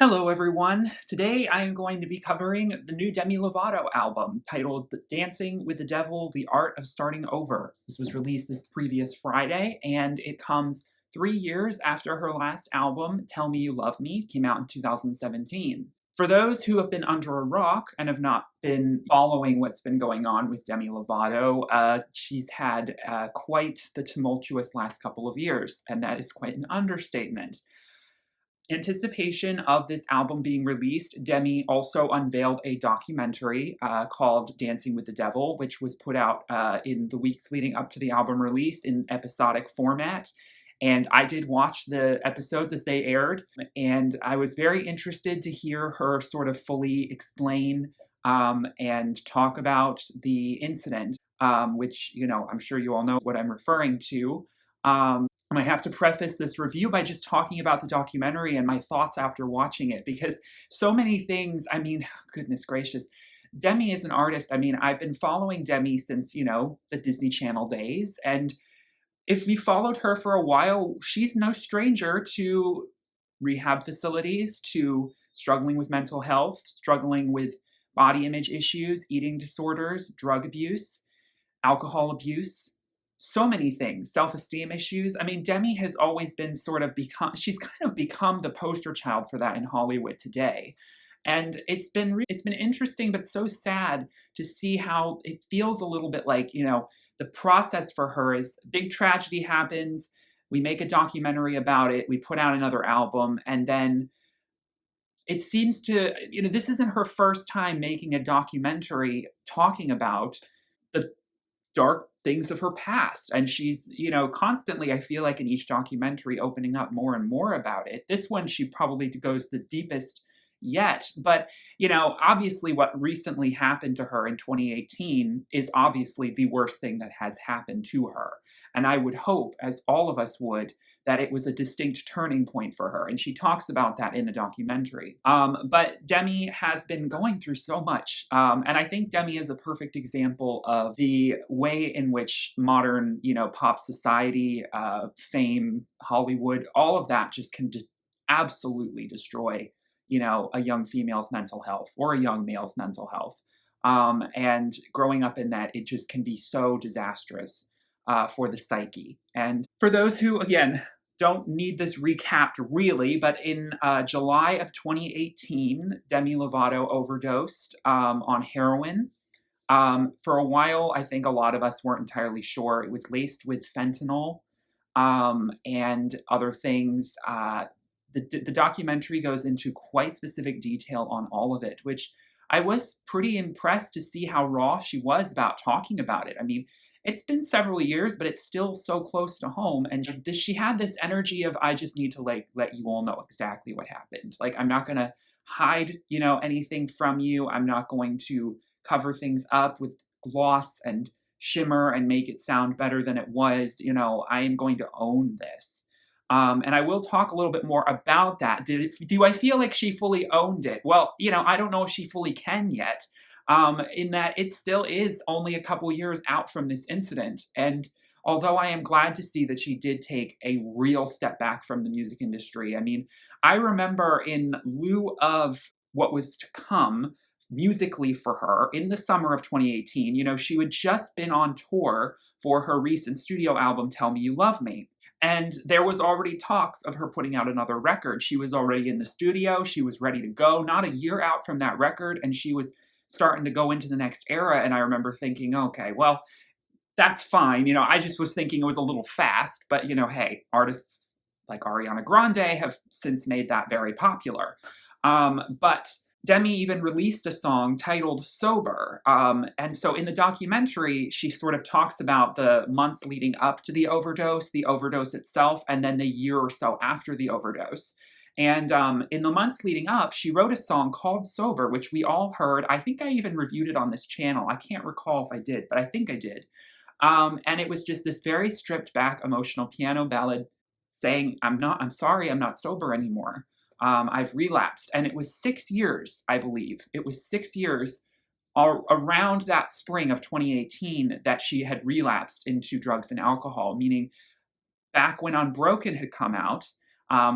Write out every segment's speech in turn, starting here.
Hello, everyone. Today I am going to be covering the new Demi Lovato album titled Dancing with the Devil, The Art of Starting Over. This was released this previous Friday, and it comes 3 years after her last album, Tell Me You Love Me, came out in 2017. For those who have been under a rock and have not been following what's been going on with Demi Lovato, she's had quite the tumultuous last couple of years, and that is quite an understatement. Anticipation of this album being released, Demi also unveiled a documentary called Dancing with the Devil, which was put out in the weeks leading up to the album release in episodic format. And I did watch the episodes as they aired, and I was very interested to hear her sort of fully explain and talk about the incident, which, I'm sure you all know what I'm referring to. I have to preface this review by just talking about the documentary and my thoughts after watching it, because so many things, goodness gracious. Demi is an artist. I've been following Demi since, the Disney Channel days. And if we followed her for a while, she's no stranger to rehab facilities, to struggling with mental health, struggling with body image issues, eating disorders, drug abuse, alcohol abuse, so many things, self-esteem issues. Demi has always been she's kind of become the poster child for that in Hollywood today. And it's been interesting, but so sad to see how it feels a little bit like, the process for her is big tragedy happens. We make a documentary about it. We put out another album. And then it seems to, this isn't her first time making a documentary talking about the dark things of her past. And she's, constantly, I feel like in each documentary, opening up more and more about it. This one, she probably goes the deepest yet. But, obviously what recently happened to her in 2018 is obviously the worst thing that has happened to her. And I would hope, as all of us would, that it was a distinct turning point for her. And she talks about that in the documentary. But Demi has been going through so much. And I think Demi is a perfect example of the way in which modern, pop society, fame, Hollywood, all of that just can absolutely destroy, a young female's mental health or a young male's mental health. And growing up in that, it just can be so disastrous for the psyche. And for those who, again, don't need this recapped really, but in July of 2018, Demi Lovato overdosed on heroin. For a while, I think a lot of us weren't entirely sure. It was laced with fentanyl and other things. The documentary goes into quite specific detail on all of it, which I was pretty impressed to see how raw she was about talking about it. It's been several years, but it's still so close to home. And she had this energy of, I just need to let you all know exactly what happened. I'm not going to hide, anything from you. I'm not going to cover things up with gloss and shimmer and make it sound better than it was. I am going to own this. And I will talk a little bit more about that. Do I feel like she fully owned it? Well, I don't know if she fully can yet. In that it still is only a couple years out from this incident. And although I am glad to see that she did take a real step back from the music industry, I remember in lieu of what was to come musically for her in the summer of 2018, she had just been on tour for her recent studio album, Tell Me You Love Me. And there was already talks of her putting out another record. She was already in the studio. She was ready to go, not a year out from that record. And she was starting to go into the next era. And I remember thinking, okay, well, that's fine. I just was thinking it was a little fast, but hey, artists like Ariana Grande have since made that very popular. But Demi even released a song titled Sober. And so in the documentary, she sort of talks about the months leading up to the overdose itself, and then the year or so after the overdose. And in the months leading up, she wrote a song called Sober, which we all heard. I think I even reviewed it on this channel. I can't recall if I did, but I think I did. And it was just this very stripped back emotional piano ballad saying, I'm sorry, I'm not sober anymore. I've relapsed. And it was 6 years, I believe. It was 6 years around that spring of 2018 that she had relapsed into drugs and alcohol, meaning back when Unbroken had come out,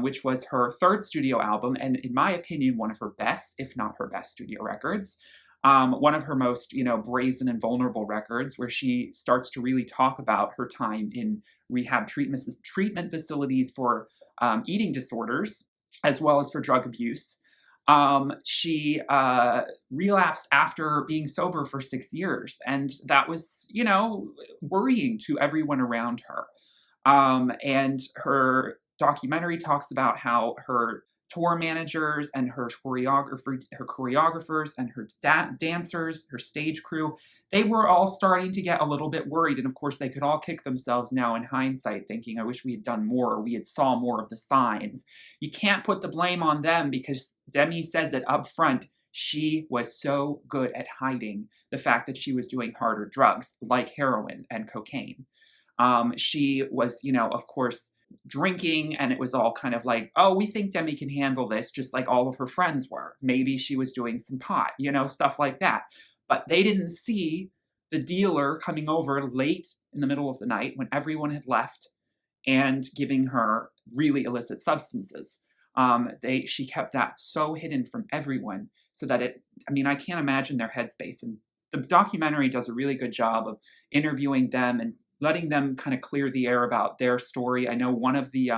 which was her third studio album, and in my opinion, one of her best, if not her best studio records. One of her most, brazen and vulnerable records, where she starts to really talk about her time in rehab treatment facilities for eating disorders, as well as for drug abuse. She relapsed after being sober for 6 years, and that was, worrying to everyone around her. And her documentary talks about how her tour managers and her choreographers and her dancers, her stage crew, they were all starting to get a little bit worried. And of course, they could all kick themselves now in hindsight, thinking, I wish we had done more, or we had saw more of the signs. You can't put the blame on them, because Demi says it up front. She was so good at hiding the fact that she was doing harder drugs like heroin and cocaine. She was, of course, drinking, and it was all kind of like, oh, we think Demi can handle this, just like all of her friends were. Maybe she was doing some pot, stuff like that. But they didn't see the dealer coming over late in the middle of the night when everyone had left and giving her really illicit substances. She kept that so hidden from everyone, so that I can't imagine their headspace. And the documentary does a really good job of interviewing them and letting them kind of clear the air about their story. I know one of the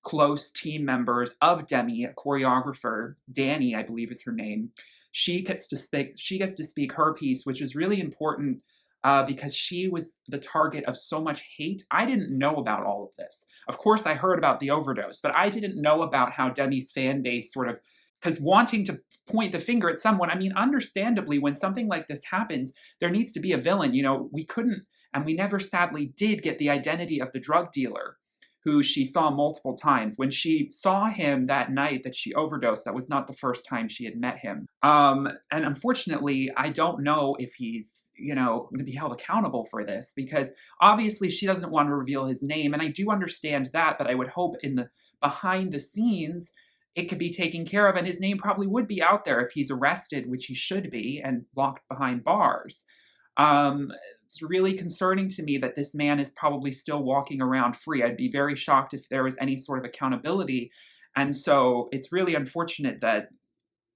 close team members of Demi, a choreographer, Danny, I believe is her name. She gets to speak her piece, which is really important because she was the target of so much hate. I didn't know about all of this. Of course, I heard about the overdose, but I didn't know about how Demi's fan base sort of, because wanting to point the finger at someone, understandably, when something like this happens, there needs to be a villain. We couldn't, and we never sadly did get the identity of the drug dealer who she saw multiple times. When she saw him that night that she overdosed, that was not the first time she had met him. And unfortunately, I don't know if he's, going to be held accountable for this, because obviously she doesn't want to reveal his name. And I do understand that, but I would hope in the behind the scenes, it could be taken care of, and his name probably would be out there if he's arrested, which he should be, and locked behind bars. It's really concerning to me that this man is probably still walking around free. I'd be very shocked if there was any sort of accountability. And so it's really unfortunate that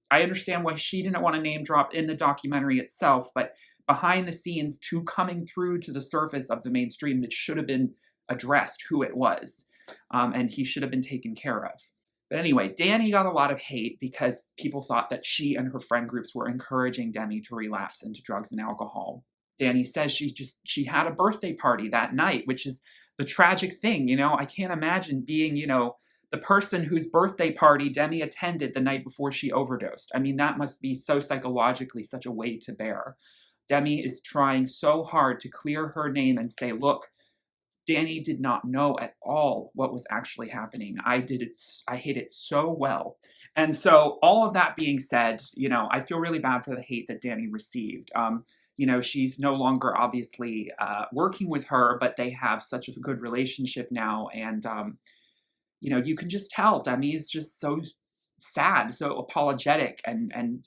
I understand why she didn't want to name drop in the documentary itself, but behind the scenes, to coming through to the surface of the mainstream, that should have been addressed who it was. And he should have been taken care of. But anyway, Danny got a lot of hate because people thought that she and her friend groups were encouraging Demi to relapse into drugs and alcohol. Danny says she had a birthday party that night, which is the tragic thing. I can't imagine being, the person whose birthday party Demi attended the night before she overdosed. That must be so psychologically such a weight to bear. Demi is trying so hard to clear her name and say, look, Danny did not know at all what was actually happening. I hid it so well. And so all of that being said, I feel really bad for the hate that Danny received. She's no longer obviously working with her, but they have such a good relationship now. And, you can just tell Demi is just so sad, so apologetic. And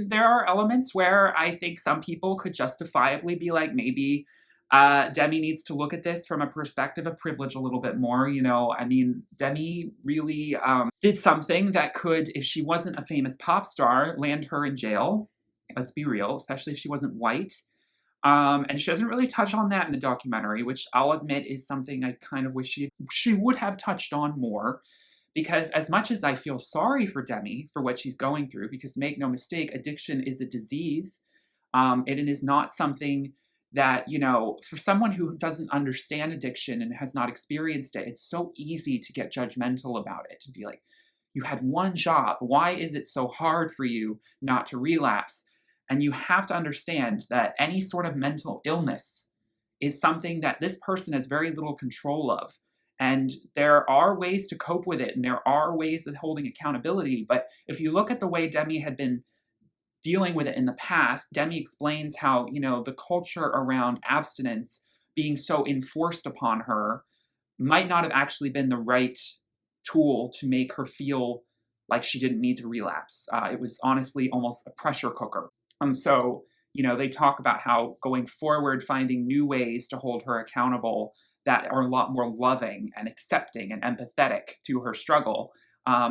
there are elements where I think some people could justifiably be like, maybe Demi needs to look at this from a perspective of privilege a little bit more. Demi really did something that could, if she wasn't a famous pop star, land her in jail. Let's be real, especially if she wasn't white. And she doesn't really touch on that in the documentary, which I'll admit is something I kind of wish she would have touched on more. Because as much as I feel sorry for Demi for what she's going through, because make no mistake, addiction is a disease. It is not something that, for someone who doesn't understand addiction and has not experienced it, it's so easy to get judgmental about it and be like, you had one job. Why is it so hard for you not to relapse? And you have to understand that any sort of mental illness is something that this person has very little control of. And there are ways to cope with it, and there are ways of holding accountability. But if you look at the way Demi had been dealing with it in the past, Demi explains how, the culture around abstinence being so enforced upon her might not have actually been the right tool to make her feel like she didn't need to relapse. It was honestly almost a pressure cooker. And so, they talk about how going forward, finding new ways to hold her accountable that are a lot more loving and accepting and empathetic to her struggle,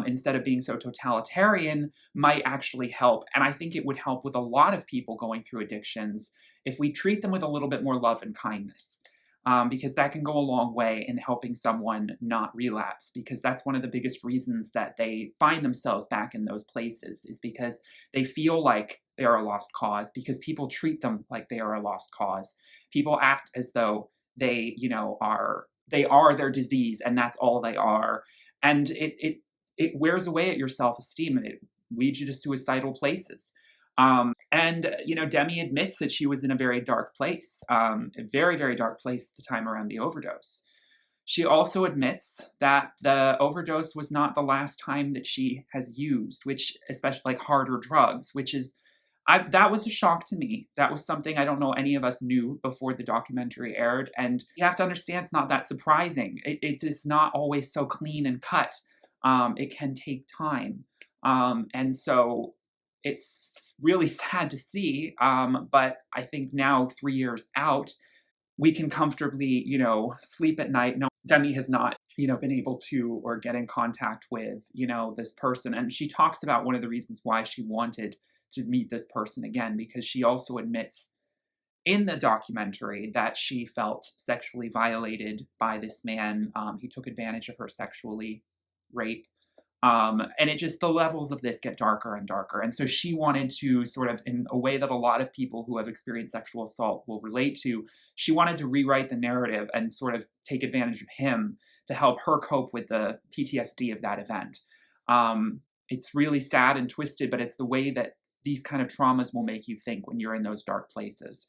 instead of being so totalitarian, might actually help. And I think it would help with a lot of people going through addictions if we treat them with a little bit more love and kindness. Because that can go a long way in helping someone not relapse. Because that's one of the biggest reasons that they find themselves back in those places, is because they feel like they're a lost cause, because people treat them like they are a lost cause. People act as though they, they are their disease and that's all they are. And it wears away at your self-esteem, and it leads you to suicidal places. Demi admits that she was in a very dark place, a very, very dark place the time around the overdose. She also admits that the overdose was not the last time that she has used, which, especially like harder drugs, which is, that was a shock to me. That was something I don't know any of us knew before the documentary aired. And you have to understand, it's not that surprising. It is not always so clean and cut. It can take time. And so it's really sad to see. But I think now, 3 years out, we can comfortably, sleep at night. No, Demi has not, been able to or get in contact with, this person. And she talks about one of the reasons why she wanted to meet this person again, because she also admits in the documentary that she felt sexually violated by this man. He took advantage of her sexually, rape. And it just, the levels of this get darker and darker. And so she wanted to sort of, in a way that a lot of people who have experienced sexual assault will relate to, she wanted to rewrite the narrative and sort of take advantage of him to help her cope with the PTSD of that event. It's really sad and twisted, but it's the way that these kind of traumas will make you think when you're in those dark places.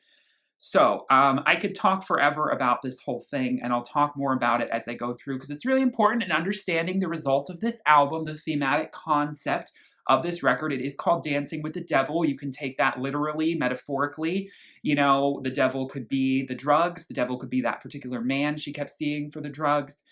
So I could talk forever about this whole thing, and I'll talk more about it as I go through, because it's really important in understanding the results of this album, the thematic concept of this record. It is called Dancing with the Devil. You can take that literally, metaphorically. The devil could be the drugs. The devil could be that particular man she kept seeing for the drugs.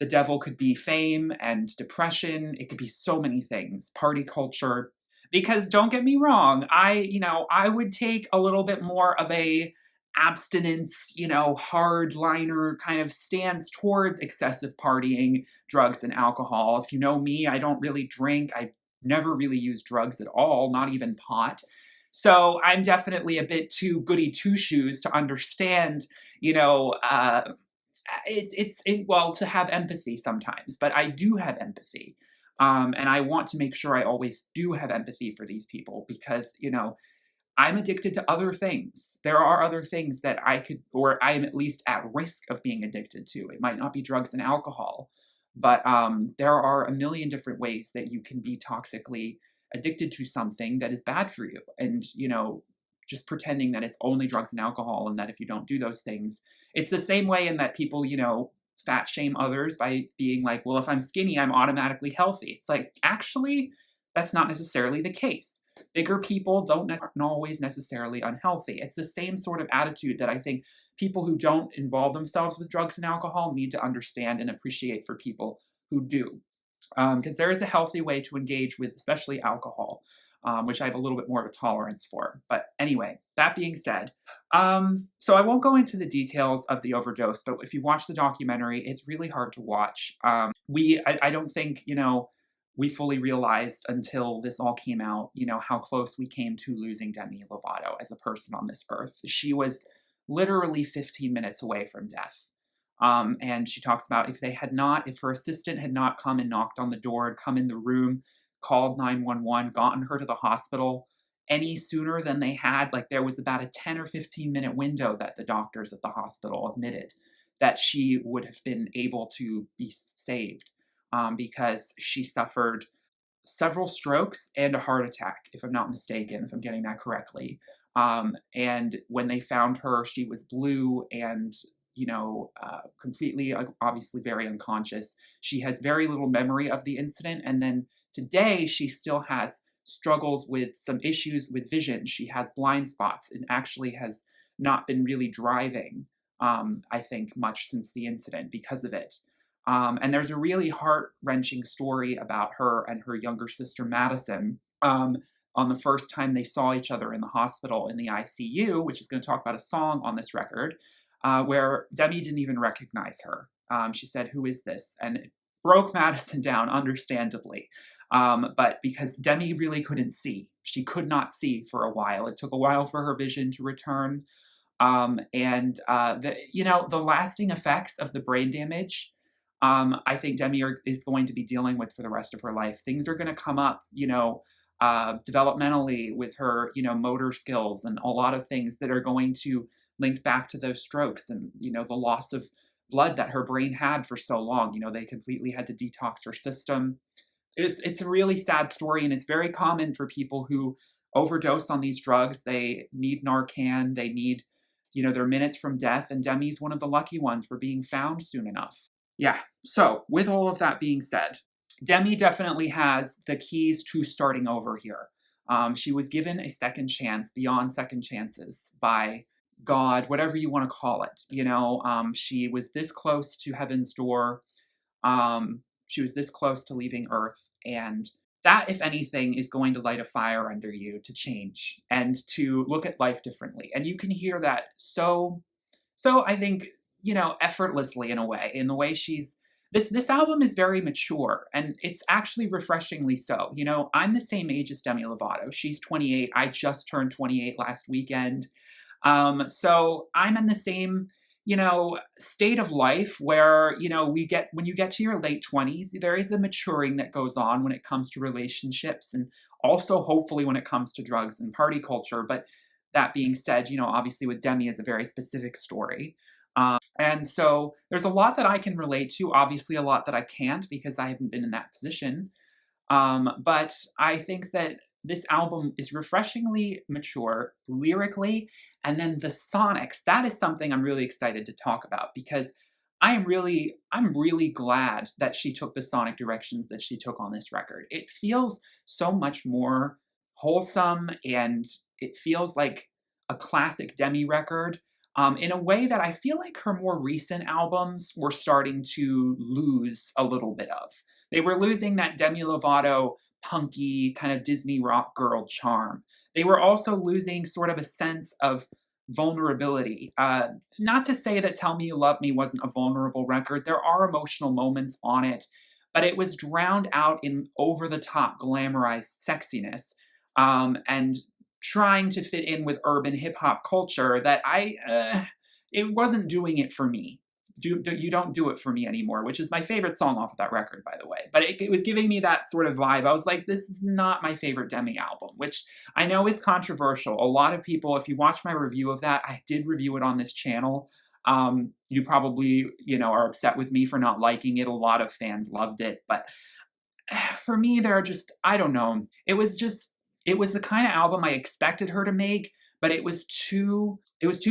The devil could be fame and depression. It could be so many things, party culture. Because don't get me wrong, I would take a little bit more of a abstinence, hardliner kind of stance towards excessive partying, drugs, and alcohol. If you know me, I don't really drink. I never really use drugs at all, not even pot. So I'm definitely a bit too goody two shoes to understand, well, to have empathy sometimes, but I do have empathy. And I want to make sure I always do have empathy for these people, because, I'm addicted to other things. There are other things that I could, or I am at least at risk of being addicted to. It might not be drugs and alcohol, but there are a million different ways that you can be toxically addicted to something that is bad for you. And, just pretending that it's only drugs and alcohol, and that if you don't do those things, it's the same way in that people, fat shame others by being like, well, if I'm skinny, I'm automatically healthy. It's like, actually, that's not necessarily the case. Bigger people aren't always necessarily unhealthy. It's the same sort of attitude that I think people who don't involve themselves with drugs and alcohol need to understand and appreciate for people who do. Because there is a healthy way to engage with, especially alcohol, which I have a little bit more of a tolerance for. But anyway, that being said, so I won't go into the details of the overdose, but if you watch the documentary, it's really hard to watch. I don't think, we fully realized until this all came out, how close we came to losing Demi Lovato as a person on this earth. She was literally 15 minutes away from death. And she talks about if her assistant had not come and knocked on the door and come in the room, called 911, gotten her to the hospital any sooner than they had, like there was about a 10 or 15-minute window that the doctors at the hospital admitted that she would have been able to be saved, because she suffered several strokes and a heart attack, if I'm not mistaken, if I'm getting that correctly. And when they found her, she was blue and, completely, obviously very unconscious. She has very little memory of the incident. And then today, she still has struggles with some issues with vision. She has blind spots and actually has not been really driving, I think, much since the incident because of it. And there's a really heart-wrenching story about her and her younger sister, Madison, on the first time they saw each other in the hospital in the ICU, which is going to talk about a song on this record. where Demi didn't even recognize her. She said, "Who is this?" And it broke Madison down, understandably. But because Demi really couldn't see, she could not see for a while. It took a while for her vision to return. The lasting effects of the brain damage, I think is going to be dealing with for the rest of her life. Things are going to come up, developmentally with her, motor skills and a lot of things that are going to link back to those strokes and, the loss of blood that her brain had for so long. They completely had to detox her system. It's a really sad story, and it's very common for people who overdose on these drugs. They need Narcan, they need, their minutes from death, and Demi's one of the lucky ones for being found soon enough. Yeah, so with all of that being said, Demi definitely has the keys to starting over here. She was given a second chance beyond second chances by God, whatever you want to call it. She was this close to heaven's door. She was this close to leaving Earth. And that, if anything, is going to light a fire under you to change and to look at life differently. And you can hear that I think, effortlessly in a way, in the way this album is very mature, and it's actually refreshingly so. I'm the same age as Demi Lovato. She's 28. I just turned 28 last weekend. So I'm in the same, state of life where, when you get to your late 20s, there is a maturing that goes on when it comes to relationships and also hopefully when it comes to drugs and party culture. But that being said, obviously with Demi is a very specific story. And so there's a lot that I can relate to, obviously a lot that I can't because I haven't been in that position. But I think that this album is refreshingly mature lyrically. And then the sonics, that is something I'm really excited to talk about because I'm really glad that she took the sonic directions that she took on this record. It feels so much more wholesome and it feels like a classic Demi record. In a way that I feel like her more recent albums were starting to lose a little bit of. They were losing that Demi Lovato punky kind of Disney rock girl charm. They were also losing sort of a sense of vulnerability. Not to say that Tell Me You Love Me wasn't a vulnerable record. There are emotional moments on it, but it was drowned out in over-the-top glamorized sexiness. And trying to fit in with urban hip hop culture that it wasn't doing it for me. You don't do it for me anymore, which is my favorite song off of that record, by the way. But it was giving me that sort of vibe. I was like, this is not my favorite Demi album, which I know is controversial. A lot of people, if you watch my review of that, I did review it on this channel. You probably, are upset with me for not liking it. A lot of fans loved it, but for me, I don't know. It was the kind of album I expected her to make, but it was too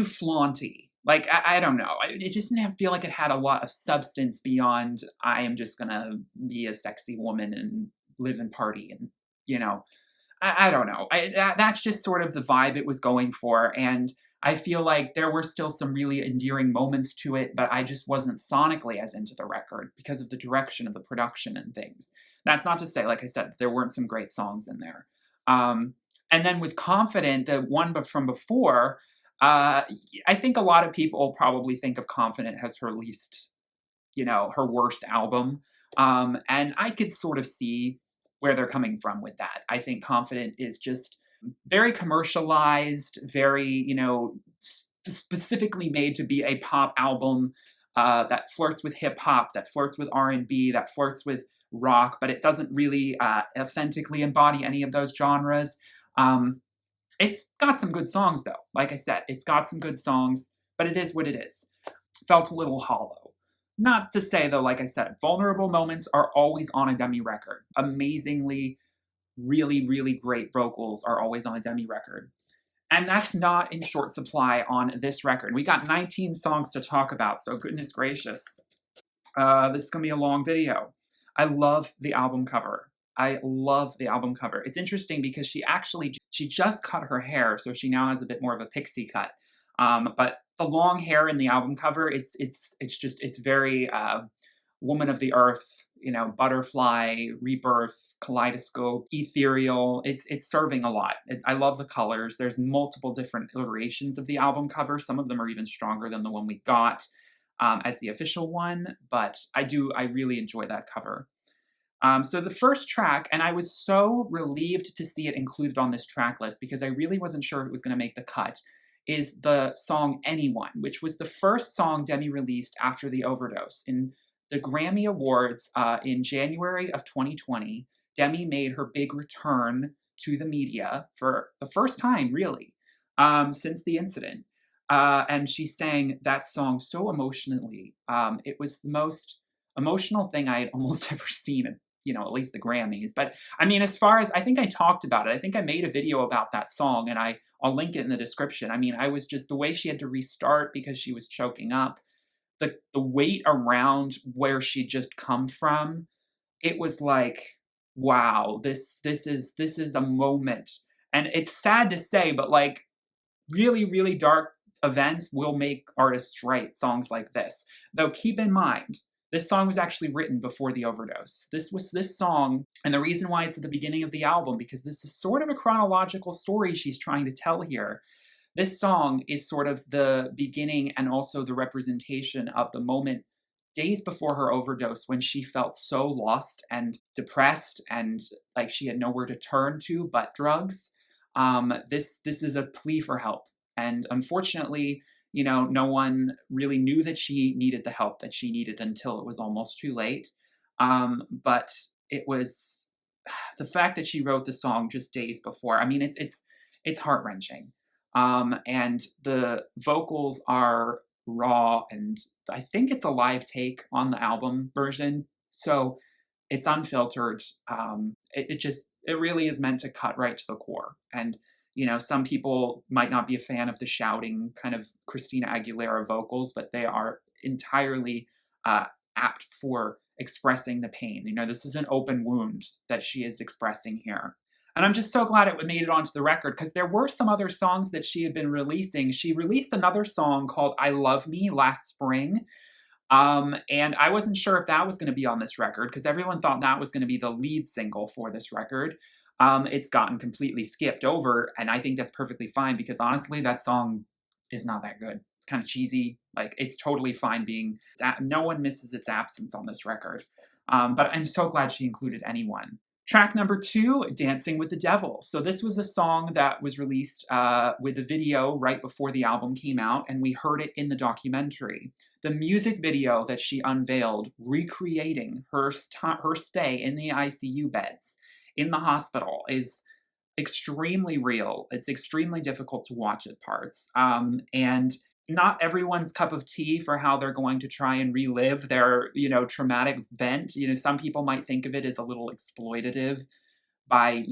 flaunty. Like, I don't know. It just didn't feel like it had a lot of substance beyond, I am just gonna be a sexy woman and live and party and, I don't know. That's just sort of the vibe it was going for. And I feel like there were still some really endearing moments to it, but I just wasn't sonically as into the record because of the direction of the production and things. That's not to say, like I said, there weren't some great songs in there. And then with Confident, the one from before, I think a lot of people probably think of Confident as her least, her worst album. And I could sort of see where they're coming from with that. I think Confident is just very commercialized, very, specifically made to be a pop album that flirts with hip hop, that flirts with R&B, that flirts with rock, but it doesn't really authentically embody any of those genres. It's got some good songs, though. Like I said, it's got some good songs, but it is what it is. Felt a little hollow. Not to say, though, like I said, vulnerable moments are always on a Demi record. Amazingly, really, really great vocals are always on a Demi record. And that's not in short supply on this record. We got 19 songs to talk about, so goodness gracious. This is going to be a long video. I love the album cover. It's interesting because she just cut her hair, so she now has a bit more of a pixie cut. But the long hair in the album cover, it's very Woman of the Earth, butterfly, rebirth, kaleidoscope, ethereal. It's serving a lot. I love the colors. There's multiple different iterations of the album cover. Some of them are even stronger than the one we got as the official one, but I really enjoy that cover. So the first track, and I was so relieved to see it included on this track list because I really wasn't sure if it was going to make the cut, is the song Anyone, which was the first song Demi released after the overdose. In the Grammy Awards in January of 2020, Demi made her big return to the media for the first time, really, since the incident. And she sang that song so emotionally. It was the most emotional thing I had almost ever seen at at least the Grammys. But I mean, as far as I think I talked about it, I think I made a video about that song and I'll link it in the description. I mean, I was just the way she had to restart because she was choking up, the weight around where she'd just come from, it was like, wow, this is a moment. And it's sad to say, but like really, really dark events will make artists write songs like this. Though keep in mind, this song was actually written before the overdose. This song, and the reason why it's at the beginning of the album, because this is sort of a chronological story she's trying to tell here. This song is sort of the beginning and also the representation of the moment days before her overdose when she felt so lost and depressed and like she had nowhere to turn to but drugs. This is a plea for help. And unfortunately, no one really knew that she needed the help that she needed until it was almost too late. But it was the fact that she wrote the song just days before. I mean, it's heart wrenching. And the vocals are raw, and I think it's a live take on the album version. So it's unfiltered. It really is meant to cut right to the core. And some people might not be a fan of the shouting kind of Christina Aguilera vocals, but they are entirely apt for expressing the pain. This is an open wound that she is expressing here. And I'm just so glad it made it onto the record because there were some other songs that she had been releasing. She released another song called I Love Me last spring. And I wasn't sure if that was going to be on this record because everyone thought that was going to be the lead single for this record. It's gotten completely skipped over, and I think that's perfectly fine because honestly, that song is not that good. It's kind of cheesy. Like, it's totally fine being, no one misses its absence on this record. But I'm so glad she included Anyone. Track number 2, Dancing with the Devil. So this was a song that was released with a video right before the album came out, and we heard it in the documentary. The music video that she unveiled, recreating her stay in the ICU beds in the hospital, is extremely real. It's extremely difficult to watch at parts. And not everyone's cup of tea for how they're going to try and relive their, traumatic event. Some people might think of it as a little exploitative by,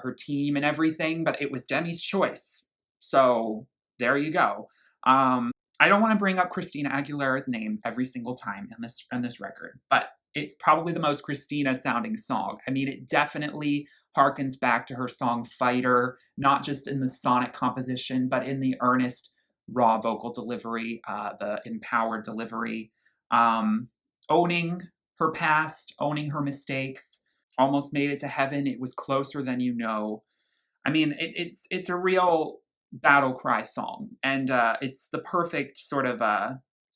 her team and everything, but it was Demi's choice. So there you go. I don't want to bring up Christina Aguilera's name every single time in this record, but it's probably the most Christina sounding song. I mean, it definitely harkens back to her song Fighter, not just in the sonic composition, but in the earnest, raw vocal delivery, the empowered delivery, owning her past, owning her mistakes, almost made it to heaven. It was closer than you know. I mean, it's a real battle cry song, and it's the perfect sort of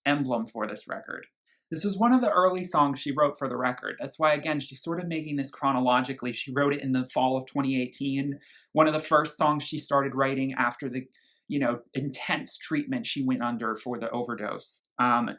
emblem for this record. This was one of the early songs she wrote for the record. That's why, again, she's sort of making this chronologically. She wrote it in the fall of 2018. One of the first songs she started writing after the, intense treatment she went under for the overdose,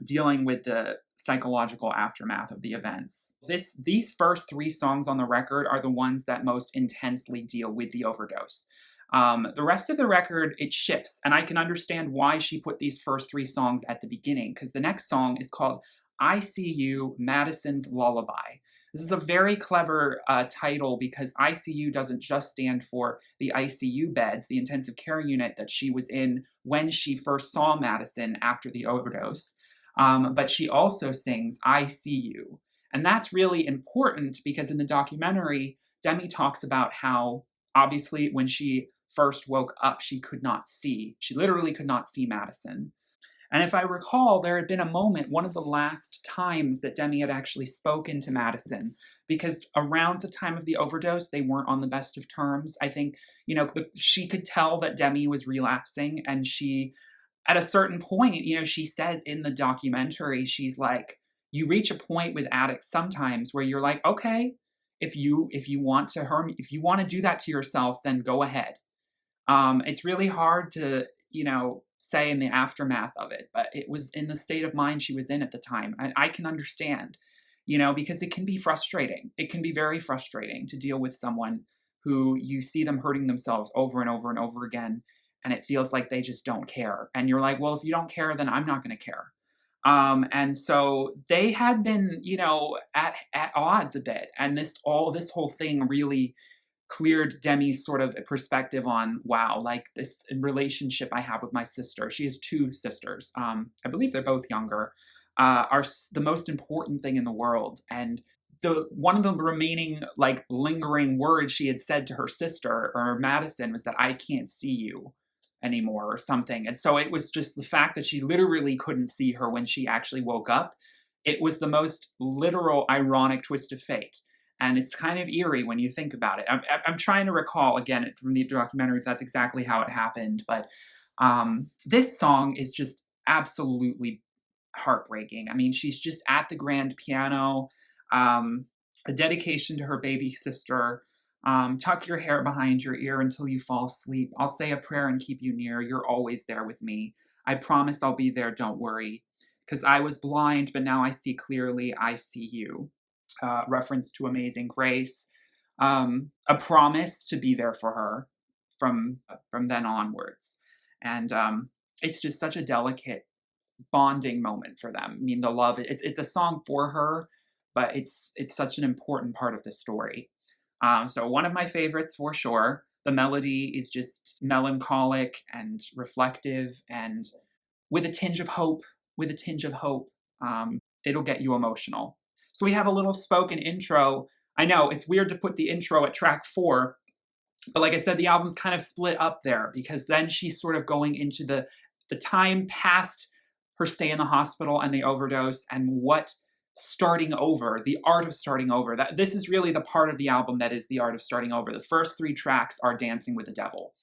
dealing with the psychological aftermath of the events. These first 3 songs on the record are the ones that most intensely deal with the overdose. The rest of the record, it shifts, and I can understand why she put these first 3 songs at the beginning, because the next song is called I See You, Madison's Lullaby. This is a very clever title because ICU doesn't just stand for the ICU beds, the intensive care unit that she was in when she first saw Madison after the overdose, but she also sings I See You. And that's really important because in the documentary, Demi talks about how, obviously, when she first woke up, she could not see. She literally could not see Madison. And if I recall, there had been a moment, one of the last times that Demi had actually spoken to Madison, because around the time of the overdose, they weren't on the best of terms. I think, she could tell that Demi was relapsing, and she, at a certain point, she says in the documentary, she's like, you reach a point with addicts sometimes where you're like, okay, if you want to harm, if you want to do that to yourself, then go ahead. It's really hard to, say in the aftermath of it, but it was in the state of mind she was in at the time. I can understand, because it can be frustrating. It can be very frustrating to deal with someone who you see them hurting themselves over and over and over again, and it feels like they just don't care. And you're like, well, if you don't care, then I'm not going to care. And so they had been, at odds a bit, and this whole thing really cleared Demi's sort of perspective on, wow, like this relationship I have with my sister. She has two sisters. I believe they're both younger. Are the most important thing in the world. And the one of the remaining like lingering words she had said to her sister or Madison was that I can't see you anymore or something. And so it was just the fact that she literally couldn't see her when she actually woke up. It was the most literal, ironic twist of fate. And it's kind of eerie when you think about it. I'm trying to recall, again, from the documentary, if that's exactly how it happened. But this song is just absolutely heartbreaking. I mean, she's just at the grand piano, a dedication to her baby sister. Tuck your hair behind your ear until you fall asleep. I'll say a prayer and keep you near. You're always there with me. I promise I'll be there, don't worry. Because I was blind, but now I see clearly. I see you. Reference to Amazing Grace, a promise to be there for her from then onwards, and it's just such a delicate bonding moment for them. I mean, the love, it's a song for her, but it's such an important part of the story. So one of my favorites for sure. The melody is just melancholic and reflective, and with a tinge of hope. With a tinge of hope, it'll get you emotional. So we have a little spoken intro. I know it's weird to put the intro at track 4, but like I said, the album's kind of split up there because then she's sort of going into the time past her stay in the hospital and the overdose and what starting over, the art of starting over. That this is really the part of the album that is the art of starting over. The first 3 tracks are Dancing with the Devil.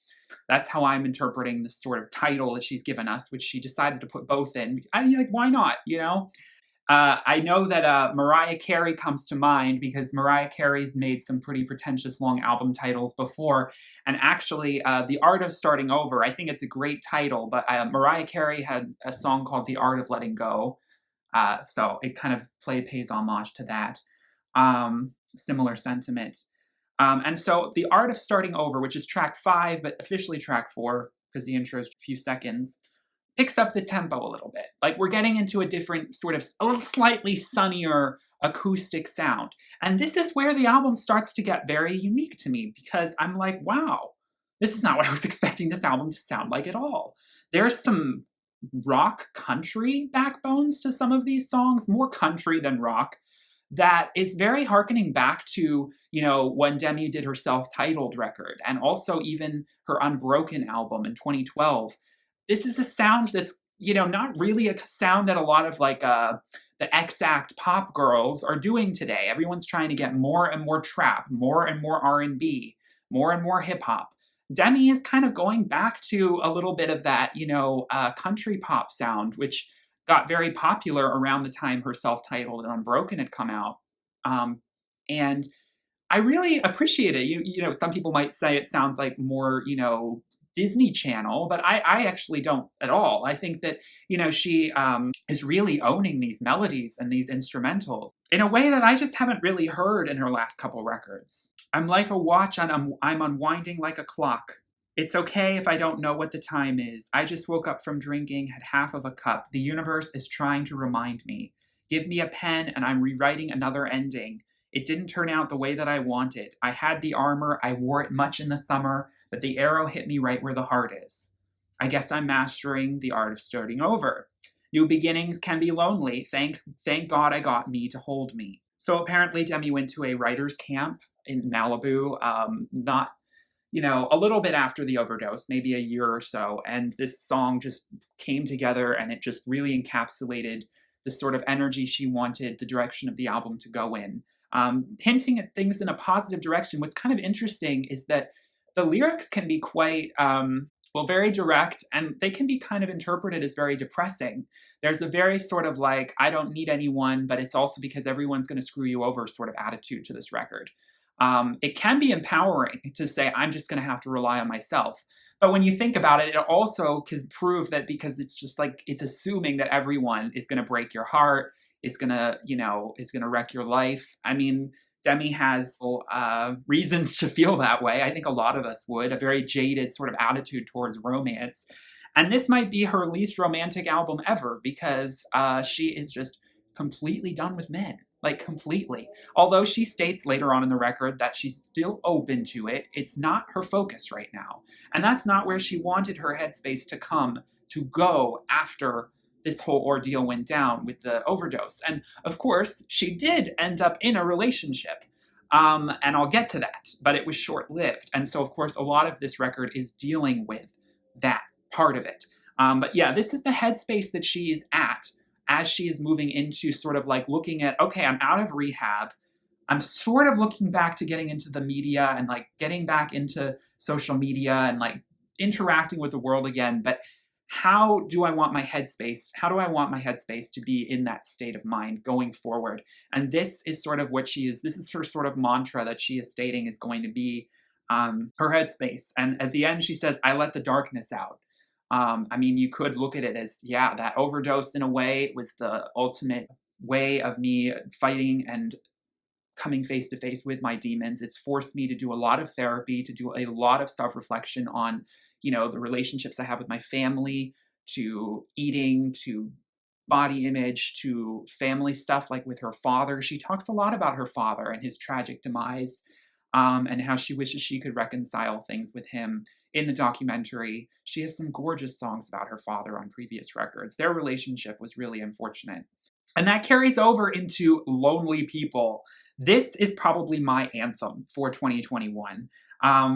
That's how I'm interpreting this sort of title that she's given us, which she decided to put both in. Why not, I know that Mariah Carey comes to mind because Mariah Carey's made some pretty pretentious long album titles before. And actually, The Art of Starting Over, I think it's a great title, but Mariah Carey had a song called The Art of Letting Go. So it kind of pays homage to that. Similar sentiment. And so The Art of Starting Over, which is track 5, but officially track 4, because the intro is a few seconds, picks up the tempo a little bit. Like we're getting into a different sort of, a little slightly sunnier acoustic sound. And this is where the album starts to get very unique to me because I'm like, wow, this is not what I was expecting this album to sound like at all. There's some rock country backbones to some of these songs, more country than rock, that is very hearkening back to, when Demi did her self-titled record and also even her Unbroken album in 2012. This is a sound that's, not really a sound that a lot of like the X-Act pop girls are doing today. Everyone's trying to get more and more trap, more and more R&B, more and more hip hop. Demi is kind of going back to a little bit of that, country pop sound, which got very popular around the time her self-titled and Unbroken had come out. And I really appreciate it. Some people might say it sounds like more, Disney Channel, but I actually don't at all. I think that, she is really owning these melodies and these instrumentals in a way that I just haven't really heard in her last couple records. I'm like a watch I'm unwinding like a clock. It's okay if I don't know what the time is. I just woke up from drinking, had half of a cup. The universe is trying to remind me. Give me a pen and I'm rewriting another ending. It didn't turn out the way that I wanted. I had the armor, I wore it much in the summer, but the arrow hit me right where the heart is. I guess I'm mastering the art of starting over. New beginnings can be lonely. Thank God I got me to hold me. So apparently Demi went to a writer's camp in Malibu, not a little bit after the overdose, maybe a year or so. And this song just came together and it just really encapsulated the sort of energy she wanted the direction of the album to go in. Hinting at things in a positive direction. What's kind of interesting is that the lyrics can be quite, well, very direct, and they can be kind of interpreted as very depressing. There's a very sort of like, I don't need anyone, but it's also because everyone's going to screw you over sort of attitude to this record. It can be empowering to say, I'm just going to have to rely on myself. But when you think about it, it also can prove that because it's just like, it's assuming that everyone is going to break your heart, is going to, is going to wreck your life. I mean, Demi has reasons to feel that way. I think a lot of us would, a very jaded sort of attitude towards romance. And this might be her least romantic album ever because she is just completely done with men, like completely. Although she states later on in the record that she's still open to it, it's not her focus right now. And that's not where she wanted her headspace to go after this whole ordeal went down with the overdose. And of course, she did end up in a relationship. And I'll get to that, but it was short lived. And so, of course, a lot of this record is dealing with that part of it. But yeah, this is the headspace that she is at as she is moving into sort of like looking at, okay, I'm out of rehab. I'm sort of looking back to getting into the media and like getting back into social media and like interacting with the world again. But how do I want my headspace? How do I want my headspace to be in that state of mind going forward? And this is sort of what this is her sort of mantra that she is stating is going to be her headspace. And at the end, she says, I let the darkness out. I mean, you could look at it as, yeah, that overdose in a way was the ultimate way of me fighting and coming face to face with my demons. It's forced me to do a lot of therapy, to do a lot of self-reflection on, the relationships I have with my family, to eating, to body image, to family stuff like with her father. She talks a lot about her father and his tragic demise, and how she wishes she could reconcile things with him in the documentary. She has some gorgeous songs about her father on previous records. Their relationship was really unfortunate. And that carries over into Lonely People. This is probably my anthem for 2021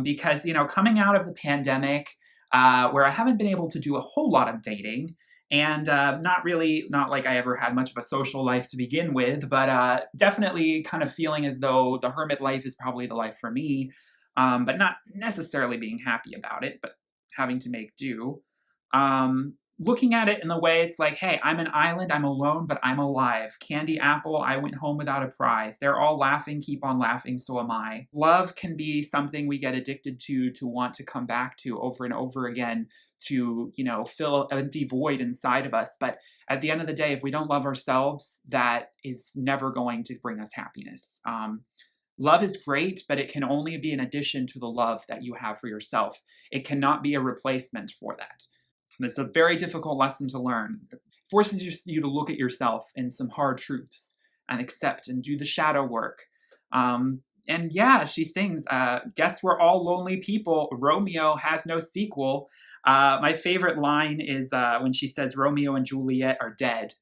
because, coming out of the pandemic where I haven't been able to do a whole lot of dating and not like I ever had much of a social life to begin with, but definitely kind of feeling as though the hermit life is probably the life for me, but not necessarily being happy about it, but having to make do. Looking at it in the way it's like, hey, I'm an island, I'm alone, but I'm alive. Candy apple, I went home without a prize. They're all laughing, keep on laughing, so am I. Love can be something we get addicted to want to come back to over and over again, to, fill an empty void inside of us. But at the end of the day, if we don't love ourselves, that is never going to bring us happiness. Love is great, but it can only be an addition to the love that you have for yourself. It cannot be a replacement for that. And it's a very difficult lesson to learn. It forces you to look at yourself and some hard truths and accept and do the shadow work. And yeah, she sings, guess we're all lonely people. Romeo has no sequel. My favorite line is when she says Romeo and Juliet are dead.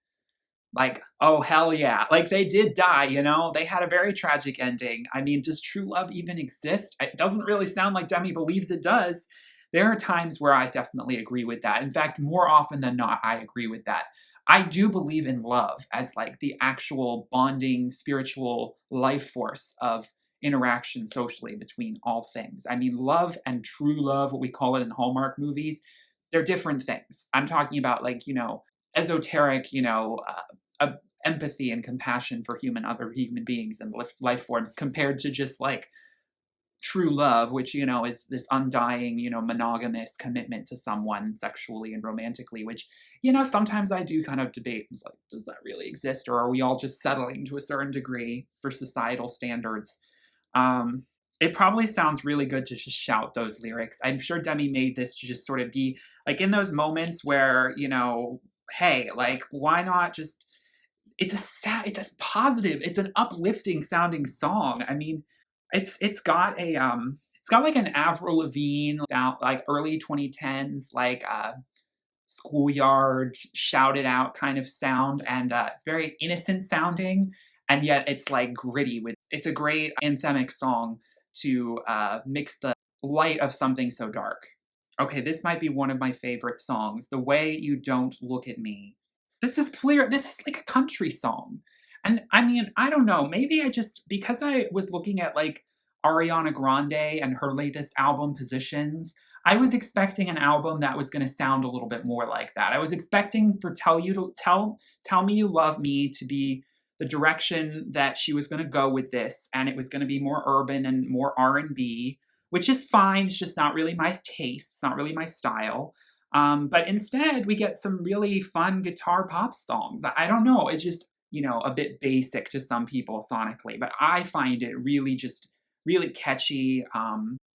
Like, oh, hell yeah. Like, they did die, They had a very tragic ending. I mean, does true love even exist? It doesn't really sound like Demi believes it does. There are times where I definitely agree with that. In fact, more often than not, I agree with that. I do believe in love as like the actual bonding, spiritual life force of interaction socially between all things. I mean, love and true love, what we call it in Hallmark movies, they're different things. I'm talking about like, esoteric, empathy and compassion for other human beings and life forms compared to just like true love, which, is this undying, monogamous commitment to someone sexually and romantically, which, sometimes I do kind of debate. It's like, does that really exist? Or are we all just settling to a certain degree for societal standards? It probably sounds really good to just shout those lyrics. I'm sure Demi made this to just sort of be like in those moments where, hey, like, why not just, it's a positive, it's an uplifting sounding song. I mean, it's got like an Avril Lavigne down like early 2010s like schoolyard shouted out kind of sound, and it's very innocent sounding, and yet it's like gritty. It's a great anthemic song to mix the light of something so dark. Okay, this might be one of my favorite songs, The Way You Don't Look at Me. This is clear, this is like a country song. And I mean, I don't know, maybe I just, because I was looking at like Ariana Grande and her latest album, Positions, I was expecting an album that was going to sound a little bit more like that. I was expecting for Tell Me You Love Me to be the direction that she was going to go with this, and it was going to be more urban and more R&B, which is fine. It's just not really my taste. It's not really my style. But instead, we get some really fun guitar pop songs. I don't know. It's just, a bit basic to some people sonically, but I find it really just really catchy,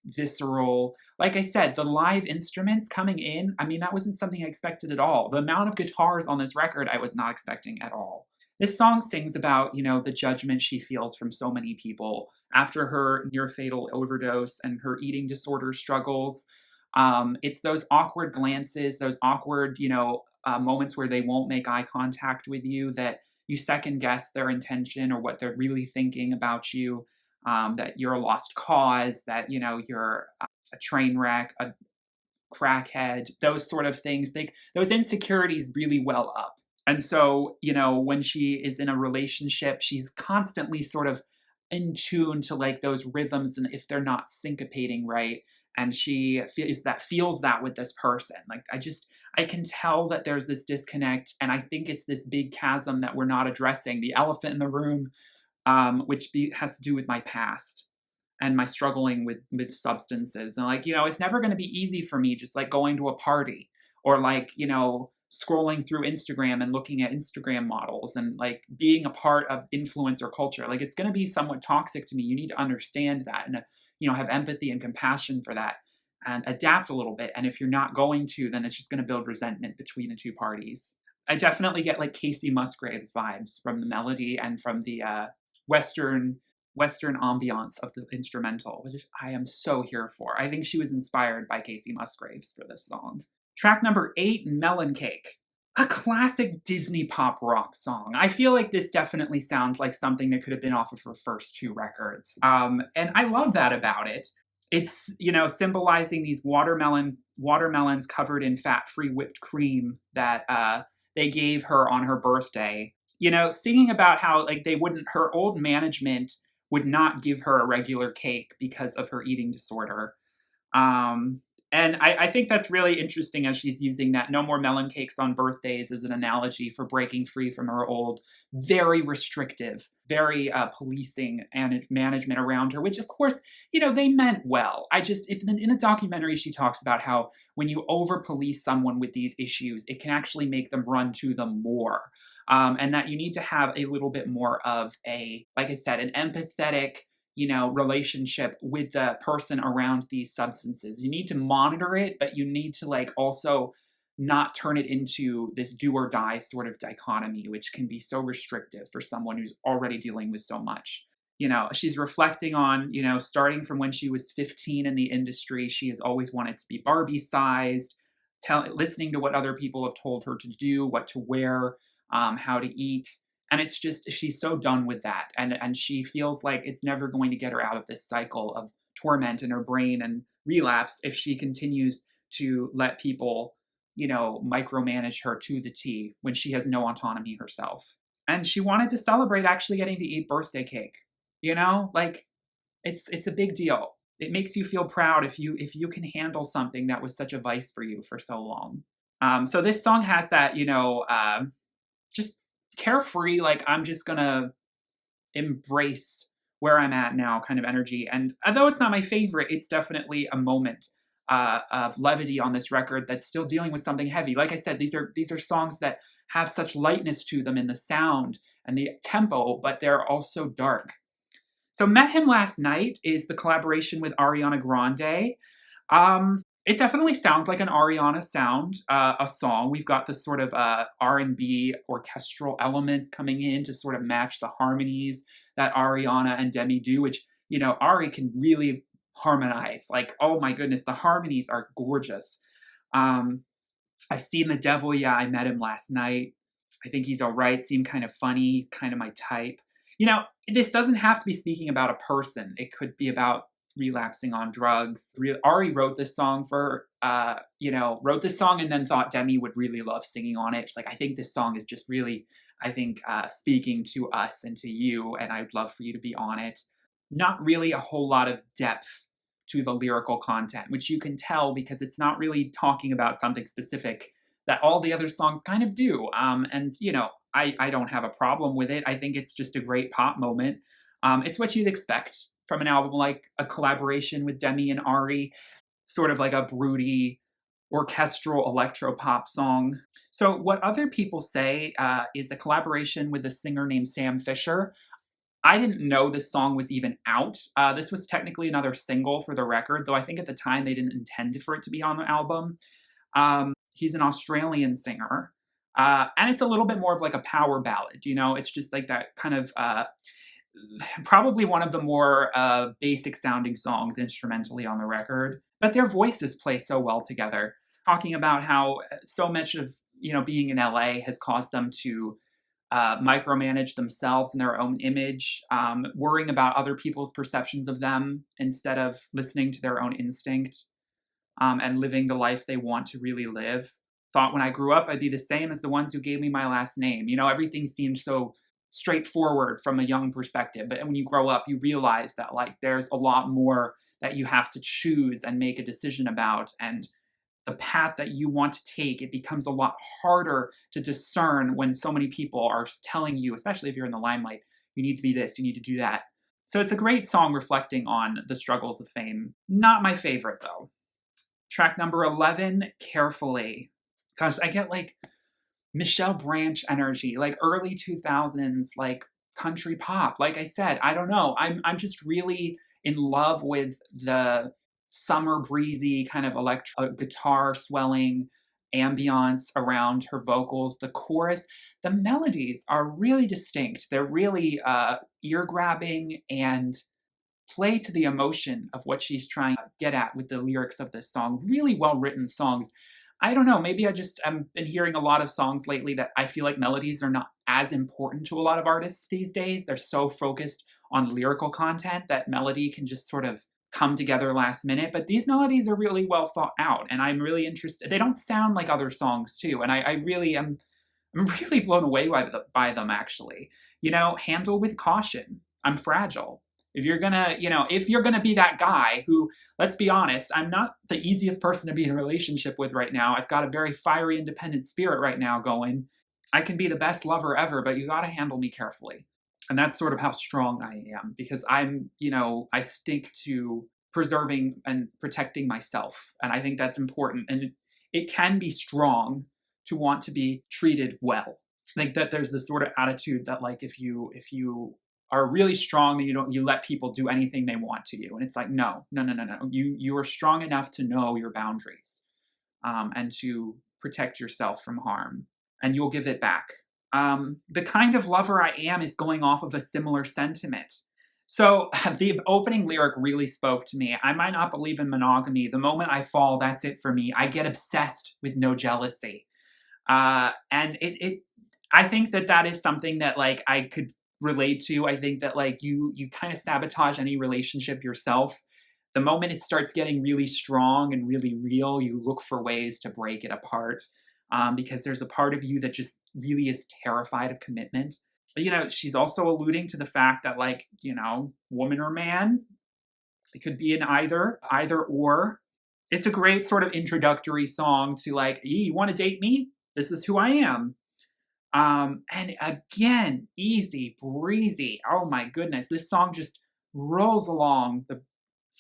visceral. Like I said, the live instruments coming in, I mean, that wasn't something I expected at all. The amount of guitars on this record, I was not expecting at all. This song sings about, the judgment she feels from so many people after her near fatal overdose and her eating disorder struggles. It's those awkward glances, those awkward, moments where they won't make eye contact with you, that you second guess their intention or what they're really thinking about you, that you're a lost cause, that, you're a train wreck, a crackhead, those sort of things. Those insecurities really well up. And so, when she is in a relationship, she's constantly sort of in tune to like those rhythms, and if they're not syncopating right, and she feels that with this person. Like I can tell that there's this disconnect, and I think it's this big chasm that we're not addressing, the elephant in the room, has to do with my past and my struggling with substances. And like, it's never going to be easy for me, just like going to a party or like, scrolling through Instagram and looking at Instagram models and like being a part of influencer culture. Like, it's going to be somewhat toxic to me. You need to understand that and, have empathy and compassion for that and adapt a little bit. And if you're not going to, then it's just going to build resentment between the two parties. I definitely get like Casey Musgraves vibes from the melody and from the Western ambiance of the instrumental, which I am so here for. I think she was inspired by Casey Musgraves for this song. Track number 8, Melon Cake. A classic Disney pop rock song. I feel like this definitely sounds like something that could have been off of her first 2 records. And I love that about it. It's, symbolizing these watermelons covered in fat-free whipped cream that they gave her on her birthday. Singing about how like her old management would not give her a regular cake because of her eating disorder. And I think that's really interesting as she's using that no more melon cakes on birthdays as an analogy for breaking free from her old, very restrictive, very policing and management around her, which of course, they meant well. If in the documentary, she talks about how when you over police someone with these issues, it can actually make them run to them more. And that you need to have a little bit more of like I said, an empathetic, relationship with the person around these substances. You need to monitor it, but you need to like also not turn it into this do or die sort of dichotomy, which can be so restrictive for someone who's already dealing with so much. She's reflecting on, starting from when she was 15 in the industry, she has always wanted to be Barbie sized, listening to what other people have told her to do, what to wear, how to eat. And it's just, she's so done with that. And she feels like it's never going to get her out of this cycle of torment in her brain and relapse if she continues to let people, micromanage her to the T when she has no autonomy herself. And she wanted to celebrate actually getting to eat birthday cake. Like it's a big deal. It makes you feel proud if you can handle something that was such a vice for you for so long. So this song has that, just carefree, like I'm just gonna embrace where I'm at now kind of energy. And although it's not my favorite, it's definitely a moment of levity on this record that's still dealing with something heavy. Like I said, these are songs that have such lightness to them in the sound and the tempo, but they're also dark. So Met Him Last Night is the collaboration with Ariana Grande. It definitely sounds like an Ariana sound, a song. We've got this sort of R&B orchestral elements coming in to sort of match the harmonies that Ariana and Demi do, which, Ari can really harmonize. Like, oh my goodness, the harmonies are gorgeous. I've seen The Devil, yeah, I met him last night. I think he's all right, seemed kind of funny, he's kind of my type. This doesn't have to be speaking about a person. It could be about relapsing on drugs. Ari wrote this song for, wrote this song and then thought Demi would really love singing on it. It's like, I think this song is just really, speaking to us and to you, and I'd love for you to be on it. Not really a whole lot of depth to the lyrical content, which you can tell because it's not really talking about something specific that all the other songs kind of do. I don't have a problem with it. I think it's just a great pop moment. It's what you'd expect from an album like a collaboration with Demi and Ari, sort of like a broody orchestral electro pop song. So, what other people say is the collaboration with a singer named Sam Fisher. I didn't know this song was even out. This was technically another single for the record, though I think at the time they didn't intend for it to be on the album. He's an Australian singer. And it's a little bit more of like a power ballad, it's just like that kind of probably one of the more basic sounding songs instrumentally on the record. But their voices play so well together, talking about how so much of being in LA has caused them to micromanage themselves and their own image, worrying about other people's perceptions of them instead of listening to their own instinct, and living the life they want to really live. Thought when I grew up I'd be the same as the ones who gave me my last name. Everything seemed so straightforward from a young perspective, but when you grow up you realize that like there's a lot more that you have to choose and make a decision about, and the path that you want to take, it becomes a lot harder to discern when so many people are telling you, especially if you're in the limelight, you need to be this, you need to do that. So it's a great song reflecting on the struggles of fame. Not my favorite though. Track number 11, Carefully. Gosh, I get like Michelle Branch energy, like early 2000s, like country pop. Like I said, I don't know. I'm just really in love with the summer breezy kind of electro guitar swelling ambience around her vocals. The chorus, the melodies are really distinct. They're really ear grabbing and play to the emotion of what she's trying to get at with the lyrics of this song. Really well written songs. I don't know, maybe I've been hearing a lot of songs lately that I feel like melodies are not as important to a lot of artists these days. They're so focused on lyrical content that melody can just sort of come together last minute. But these melodies are really well thought out, and I'm really interested. They don't sound like other songs too, and I really am I'm really blown away by them actually. Handle with caution. I'm fragile. If you're gonna be that guy who, let's be honest, I'm not the easiest person to be in a relationship with right now. I've got a very fiery, independent spirit right now going. I can be the best lover ever, but you gotta handle me carefully. And that's sort of how strong I am because I stick to preserving and protecting myself. And I think that's important. And it can be strong to want to be treated well. Like that there's this sort of attitude that like if you are really strong, then you let people do anything they want to you. And it's like, no. You are strong enough to know your boundaries, and to protect yourself from harm, and you'll give it back. The kind of lover I am is going off of a similar sentiment. So the opening lyric really spoke to me. I might not believe in monogamy. The moment I fall, that's it for me. I get obsessed with no jealousy. And I think that is something that like I could relate to. I think that like you kind of sabotage any relationship yourself. The moment it starts getting really strong and really real, you look for ways to break it apart, because there's a part of you that just really is terrified of commitment. But, she's also alluding to the fact that like, woman or man, it could be an either or. It's a great sort of introductory song to like, you want to date me? This is who I am. And again, easy, breezy. Oh my goodness. This song just rolls along the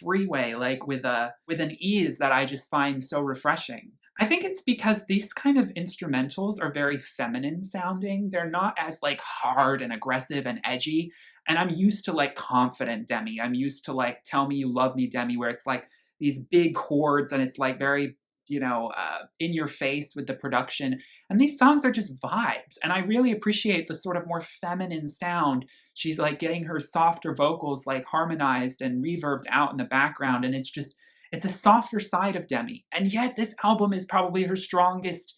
freeway, like with an ease that I just find so refreshing. I think it's because these kind of instrumentals are very feminine sounding. They're not as like hard and aggressive and edgy. And I'm used to like confident Demi. I'm used to like tell me you love me Demi, where it's like these big chords and it's like very in your face with the production. And these songs are just vibes. And I really appreciate the sort of more feminine sound. She's like getting her softer vocals like harmonized and reverbed out in the background. And it's a softer side of Demi. And yet this album is probably her strongest,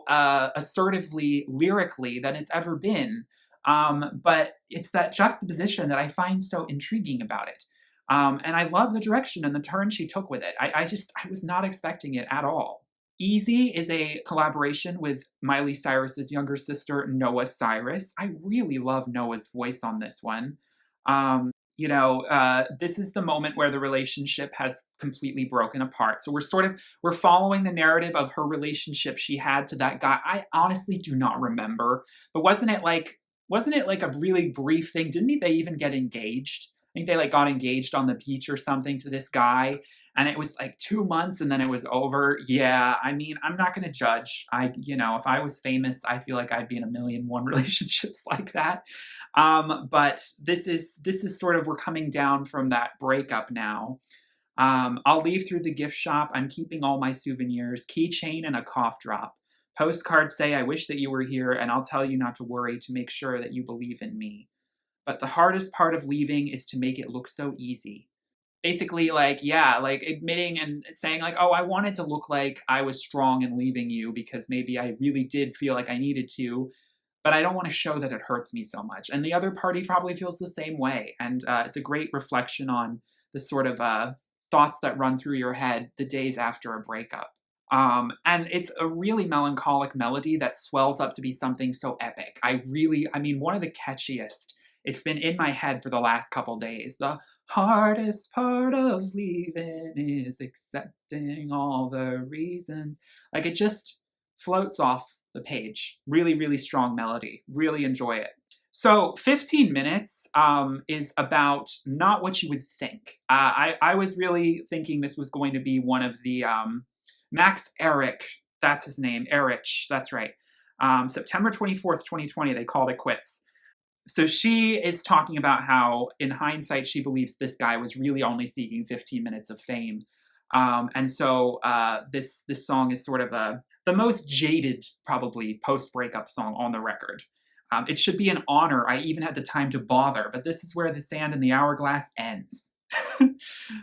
assertively, lyrically than it's ever been. But it's that juxtaposition that I find so intriguing about it. And I love the direction and the turn she took with it. I was not expecting it at all. Easy is a collaboration with Miley Cyrus's younger sister, Noah Cyrus. I really love Noah's voice on this one. This is the moment where the relationship has completely broken apart. So we're following the narrative of her relationship she had to that guy. I honestly do not remember, but wasn't it like a really brief thing? Didn't they even get engaged? I think they like got engaged on the beach or something to this guy, and it was like 2 months and then it was over. Yeah, I mean, I'm not going to judge. If I was famous, I feel like I'd be in a million one relationships like that. But this is sort of, we're coming down from that breakup now. I'll leave through the gift shop. I'm keeping all my souvenirs, keychain, and a cough drop. Postcards say, I wish that you were here, and I'll tell you not to worry to make sure that you believe in me. But the hardest part of leaving is to make it look so easy. Basically, like, yeah, like admitting and saying, like, oh, I wanted to look like I was strong in leaving you because maybe I really did feel like I needed to, but I don't want to show that it hurts me so much. And the other party probably feels the same way. And it's a great reflection on the sort of thoughts that run through your head the days after a breakup. And it's a really melancholic melody that swells up to be something so epic. I mean, one of the catchiest. It's been in my head for the last couple days. The hardest part of leaving is accepting all the reasons. Like, it just floats off the page. Really, really strong melody. Really enjoy it. So 15 minutes is about not what you would think. I was really thinking this was going to be one of the Max Erich, that's his name, Erich, that's right. September 24th, 2020, they called it quits. So she is talking about how, in hindsight, she believes this guy was really only seeking 15 minutes of fame. And so this song is sort of the most jaded, probably, post-breakup song on the record. It should be an honor I even had the time to bother, but this is where the sand in the hourglass ends.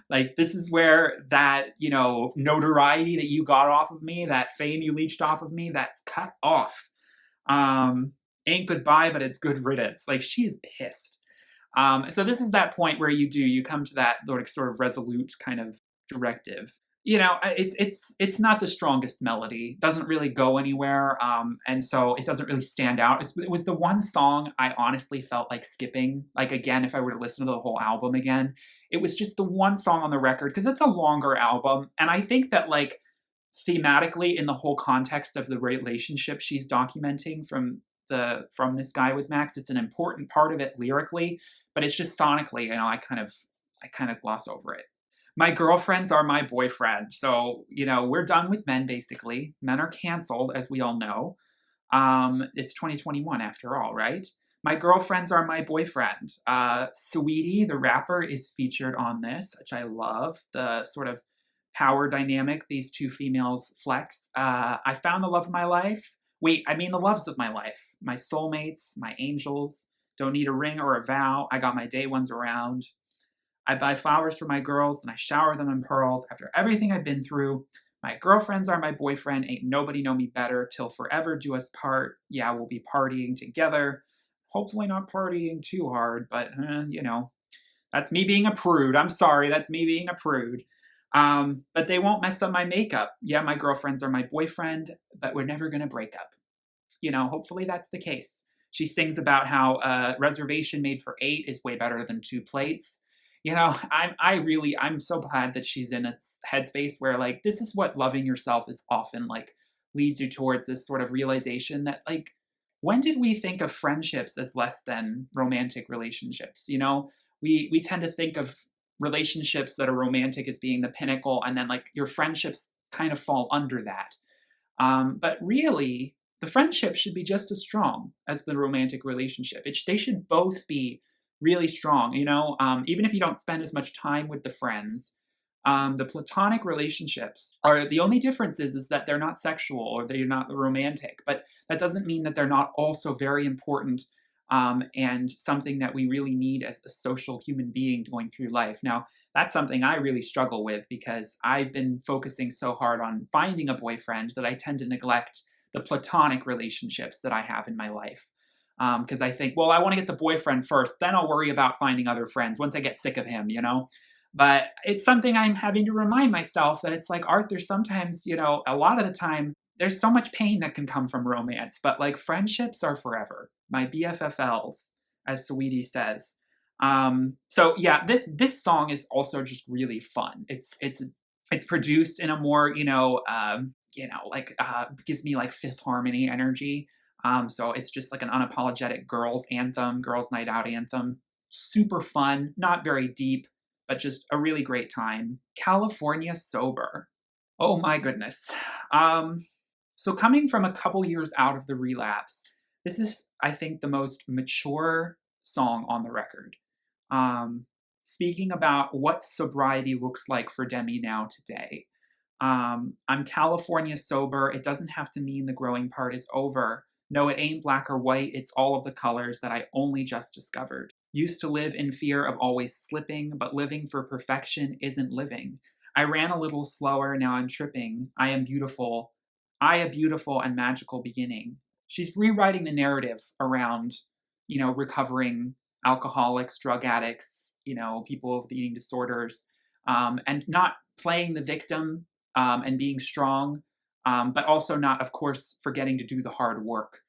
Like, this is where that, notoriety that you got off of me, that fame you leached off of me, that's cut off. Ain't goodbye, but it's good riddance. Like, she is pissed. So this is that point where you come to that sort of resolute kind of directive. It's not the strongest melody, doesn't really go anywhere, and so it doesn't really stand out. It was the one song I honestly felt like skipping. Like, again, if I were to listen to the whole album again, it was just the one song on the record, because it's a longer album, and I think that, like, thematically, in the whole context of the relationship she's documenting from this guy with Max, it's an important part of it lyrically, but it's just sonically, I kind of gloss over it. My girlfriends are my boyfriend. So, we're done with men, basically. Men are canceled, as we all know. It's 2021 after all, right? My girlfriends are my boyfriend. Saweetie, the rapper, is featured on this, which I love. The sort of power dynamic these two females flex. I found the love of my life. Wait, I mean the loves of my life. My soulmates, my angels. Don't need a ring or a vow. I got my day ones around. I buy flowers for my girls, and I shower them in pearls after everything I've been through. My girlfriends are my boyfriend. Ain't nobody know me better. Till forever do us part. Yeah, we'll be partying together. Hopefully not partying too hard, but, that's me being a prude. I'm sorry, that's me being a prude. But they won't mess up my makeup. Yeah, my girlfriends are my boyfriend, but we're never going to break up. Hopefully that's the case. She sings about how a reservation made for 8 is way better than 2 plates. I'm so glad that she's in a headspace where, like, this is what loving yourself is often, like, leads you towards this sort of realization that, like, when did we think of friendships as less than romantic relationships? We tend to think of relationships that are romantic as being the pinnacle, and then, like, your friendships kind of fall under that. But really, the friendship should be just as strong as the romantic relationship. They should both be really strong, even if you don't spend as much time with the friends. The platonic relationships are, the only difference is that they're not sexual or they're not romantic, but that doesn't mean that they're not also very important, and something that we really need as a social human being going through life. Now, that's something I really struggle with because I've been focusing so hard on finding a boyfriend that I tend to neglect the platonic relationships that I have in my life. Because I think, well, I want to get the boyfriend first, then I'll worry about finding other friends once I get sick of him, But it's something I'm having to remind myself that it's like, Arthur, sometimes, a lot of the time, there's so much pain that can come from romance, but like friendships are forever. My BFFLs, as Sweetie says. So yeah, this song is also just really fun. It's produced in a more, like gives me like Fifth Harmony energy. So it's just like an unapologetic girls anthem, girls night out anthem. Super fun, not very deep, but just a really great time. California Sober. Oh my goodness. Um, so coming from a couple years out of the relapse, this is, I think, the most mature song on the record. Um, Speaking about what sobriety looks like for Demi now today. I'm California sober. It doesn't have to mean the growing part is over. No, it ain't black or white. It's all of the colors that I only just discovered. Used to live in fear of always slipping, but living for perfection isn't living. I ran a little slower, now I'm tripping. I am beautiful. I a beautiful and magical beginning. She's rewriting the narrative around, recovering alcoholics, drug addicts, people with eating disorders, and not playing the victim and being strong, but also not, of course, forgetting to do the hard work.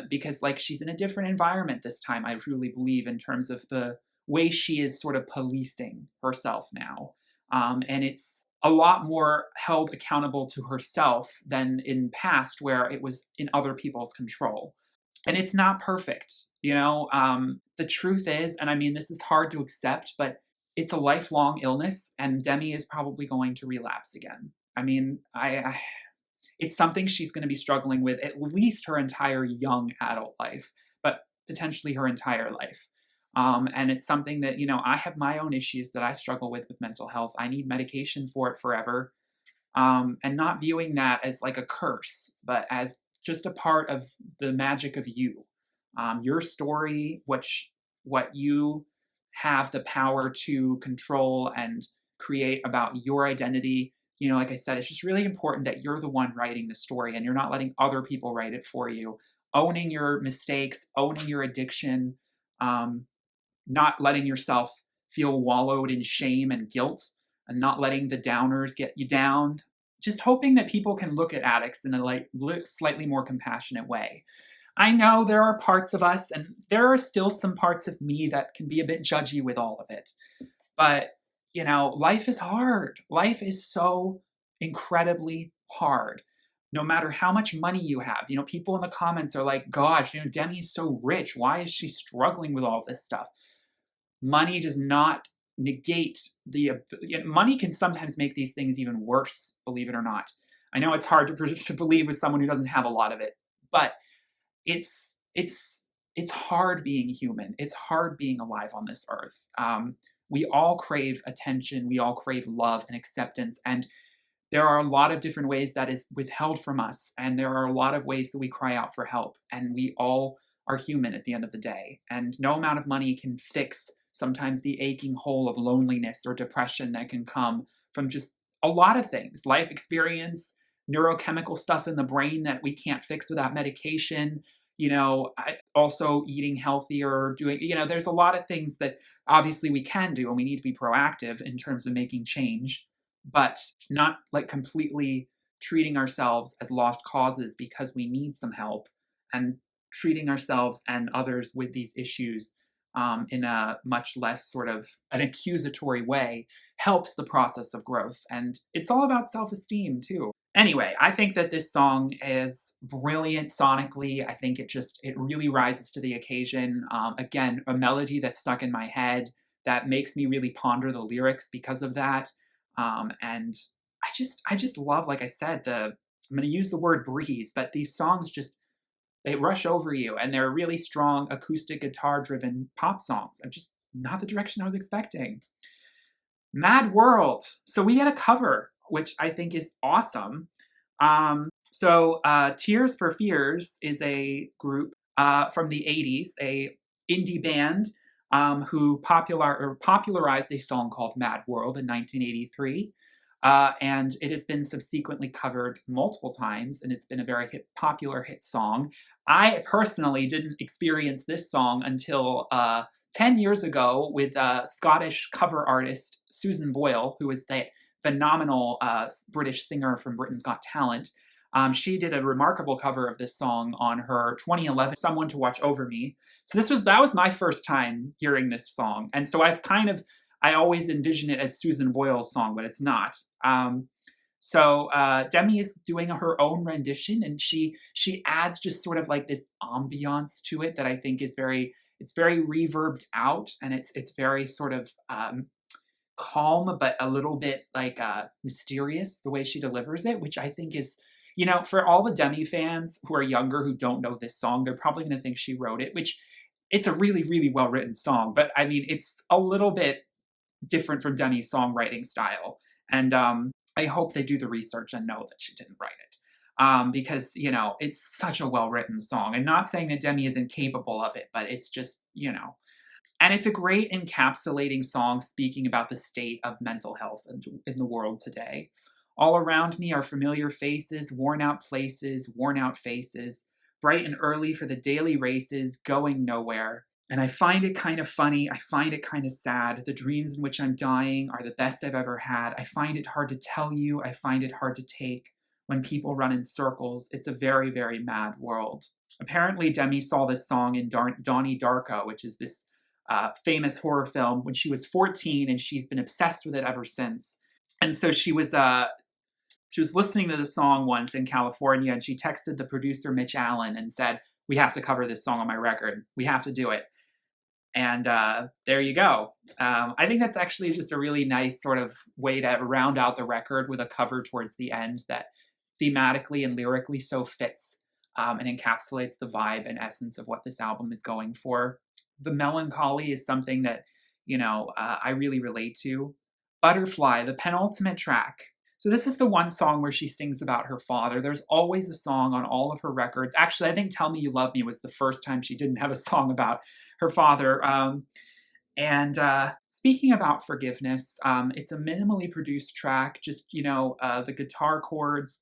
Because, like, she's in a different environment this time, I truly believe, in terms of the way she is sort of policing herself now. And it's a lot more held accountable to herself than in past, where it was in other people's control. And it's not perfect, the truth is, and I mean, this is hard to accept, but it's a lifelong illness, and Demi is probably going to relapse again. I mean, it's something she's going to be struggling with at least her entire young adult life, but potentially her entire life. And it's something that, I have my own issues that I struggle with mental health. I need medication for it forever. And not viewing that as like a curse, but as just a part of the magic of you. Your story, what you have the power to control and create about your identity. Like I said, it's just really important that you're the one writing the story and you're not letting other people write it for you. Owning your mistakes, owning your addiction, um, not letting yourself feel wallowed in shame and guilt, and not letting the downers get you down. Just hoping that people can look at addicts in a slightly more compassionate way. I know there are parts of us, and there are still some parts of me that can be a bit judgy with all of it. But, life is hard. Life is so incredibly hard. No matter how much money you have, people in the comments are like, gosh, Demi's so rich. Why is she struggling with all this stuff? Money does not negate money can sometimes make these things even worse, believe it or not. I know it's hard to believe with someone who doesn't have a lot of it, but it's hard being human. It's hard being alive on this earth. We all crave attention. We all crave love and acceptance. And there are a lot of different ways that is withheld from us. And there are a lot of ways that we cry out for help. And we all are human at the end of the day. And no amount of money can fix sometimes the aching hole of loneliness or depression that can come from just a lot of things, life experience, neurochemical stuff in the brain that we can't fix without medication. Also eating healthier, doing, there's a lot of things that obviously we can do, and we need to be proactive in terms of making change, but not like completely treating ourselves as lost causes because we need some help, and treating ourselves and others with these issues in a much less sort of an accusatory way helps the process of growth. And it's all about self-esteem too. Anyway, I think that this song is brilliant sonically. I think it really rises to the occasion. Again, a melody that's stuck in my head that makes me really ponder the lyrics because of that. And I just love, like I said, I'm going to use the word breeze, but these songs they rush over you, and they're really strong acoustic guitar driven pop songs. I'm just not the direction I was expecting. Mad World. So we get a cover, which I think is awesome. Tears for Fears is a group from the 80s, a indie band who popularized a song called Mad World in 1983. And it has been subsequently covered multiple times, and it's been a very popular hit song. I personally didn't experience this song until 10 years ago with Scottish cover artist Susan Boyle, who is the phenomenal British singer from Britain's Got Talent. She did a remarkable cover of this song on her 2011 Someone to Watch Over Me. So that was my first time hearing this song. And so I always envision it as Susan Boyle's song, but it's not. Demi is doing her own rendition, and she adds just sort of like this ambiance to it that I think is it's very reverbed out, and it's very sort of calm, but a little bit like mysterious the way she delivers it, which I think is, for all the Demi fans who are younger who don't know this song, they're probably going to think she wrote it, which it's a really, really well written song. But I mean, it's a little bit different from Demi's songwriting style. And I hope they do the research and know that she didn't write it. Because, it's such a well written song. And not saying that Demi is incapable of it, but it's just, And it's a great encapsulating song speaking about the state of mental health in the world today. All around me are familiar faces, worn out places, worn out faces, bright and early for the daily races, going nowhere. And I find it kind of funny. I find it kind of sad. The dreams in which I'm dying are the best I've ever had. I find it hard to tell you. I find it hard to take. When people run in circles, it's a very, very mad world. Apparently, Demi saw this song in Donnie Darko, which is this famous horror film, when she was 14, and she's been obsessed with it ever since. And so she was listening to the song once in California, and she texted the producer, Mitch Allen, and said, "We have to cover this song on my record. We have to do it." And there you go. I think that's actually just a really nice sort of way to round out the record with a cover towards the end that thematically and lyrically so fits and encapsulates the vibe and essence of what this album is going for. The melancholy is something that, I really relate to. Butterfly, the penultimate track. So this is the one song where she sings about her father. There's always a song on all of her records. Actually, I think Tell Me You Love Me was the first time she didn't have a song about her father. Speaking about forgiveness, it's a minimally produced track, just, the guitar chords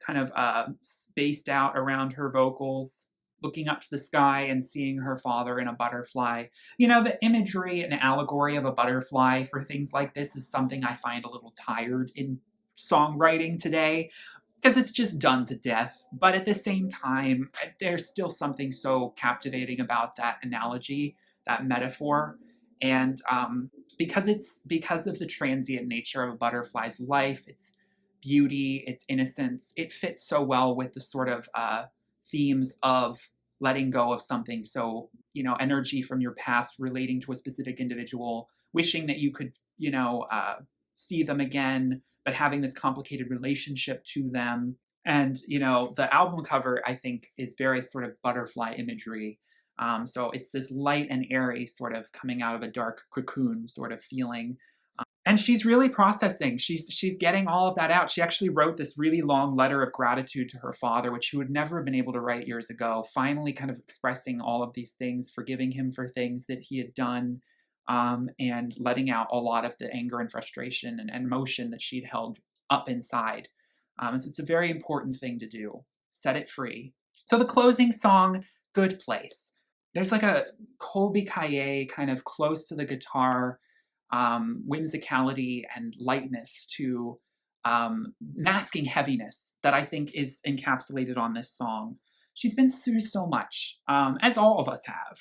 kind of spaced out around her vocals, looking up to the sky and seeing her father in a butterfly. The imagery and allegory of a butterfly for things like this is something I find a little tired in songwriting today, because it's just done to death. But at the same time, there's still something so captivating about that analogy, that metaphor. And because of the transient nature of a butterfly's life, its beauty, its innocence, it fits so well with the sort of themes of letting go of something. So, energy from your past relating to a specific individual, wishing that you could, see them again, but having this complicated relationship to them. And, the album cover, I think, is very sort of butterfly imagery. So it's this light and airy sort of coming out of a dark cocoon sort of feeling. And she's really processing. She's getting all of that out. She actually wrote this really long letter of gratitude to her father, which she would never have been able to write years ago, finally kind of expressing all of these things, forgiving him for things that he had done, and letting out a lot of the anger and frustration and emotion that she'd held up inside. So it's a very important thing to do. Set it free. So the closing song, Good Place. There's like a Colby Kaye kind of close to the guitar, whimsicality and lightness to masking heaviness that I think is encapsulated on this song. She's been through so much, as all of us have.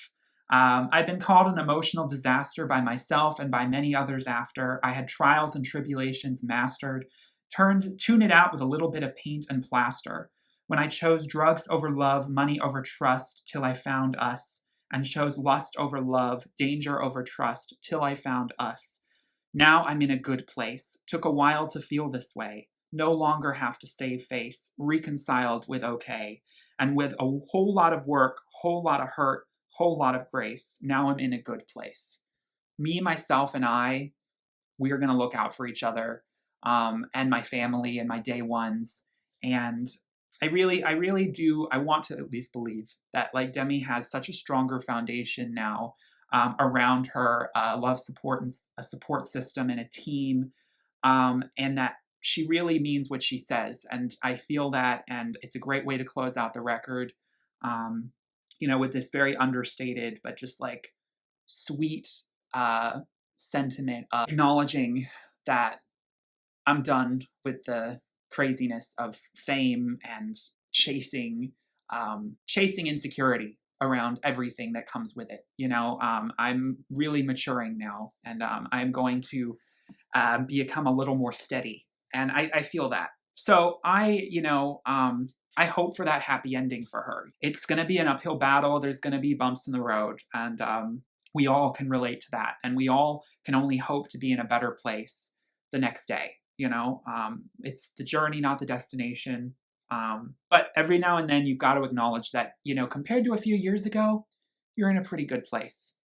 I've been called an emotional disaster by myself and by many others after. I had trials and tribulations mastered, tuned it out with a little bit of paint and plaster. When I chose drugs over love, money over trust, till I found us, and chose lust over love, danger over trust, till I found us. Now I'm in a good place. Took a while to feel this way. No longer have to save face. Reconciled with okay. And with a whole lot of work, whole lot of hurt, whole lot of grace, now I'm in a good place. Me, myself, and we are going to look out for each other, and my family and my day ones. And I really do. I want to at least believe that, like, Demi has such a stronger foundation now around her, love support and a support system and a team, and that she really means what she says. And I feel that, and it's a great way to close out the record, with this very understated, but just like sweet sentiment of acknowledging that I'm done with the craziness of fame and chasing chasing insecurity around everything that comes with it. I'm really maturing now, and I'm going to become a little more steady, and I feel that. So I hope for that happy ending for her. It's going to be an uphill battle. There's going to be bumps in the road, and we all can relate to that, and we all can only hope to be in a better place the next day. It's the journey, not the destination. But every now and then, you've got to acknowledge that, compared to a few years ago, you're in a pretty good place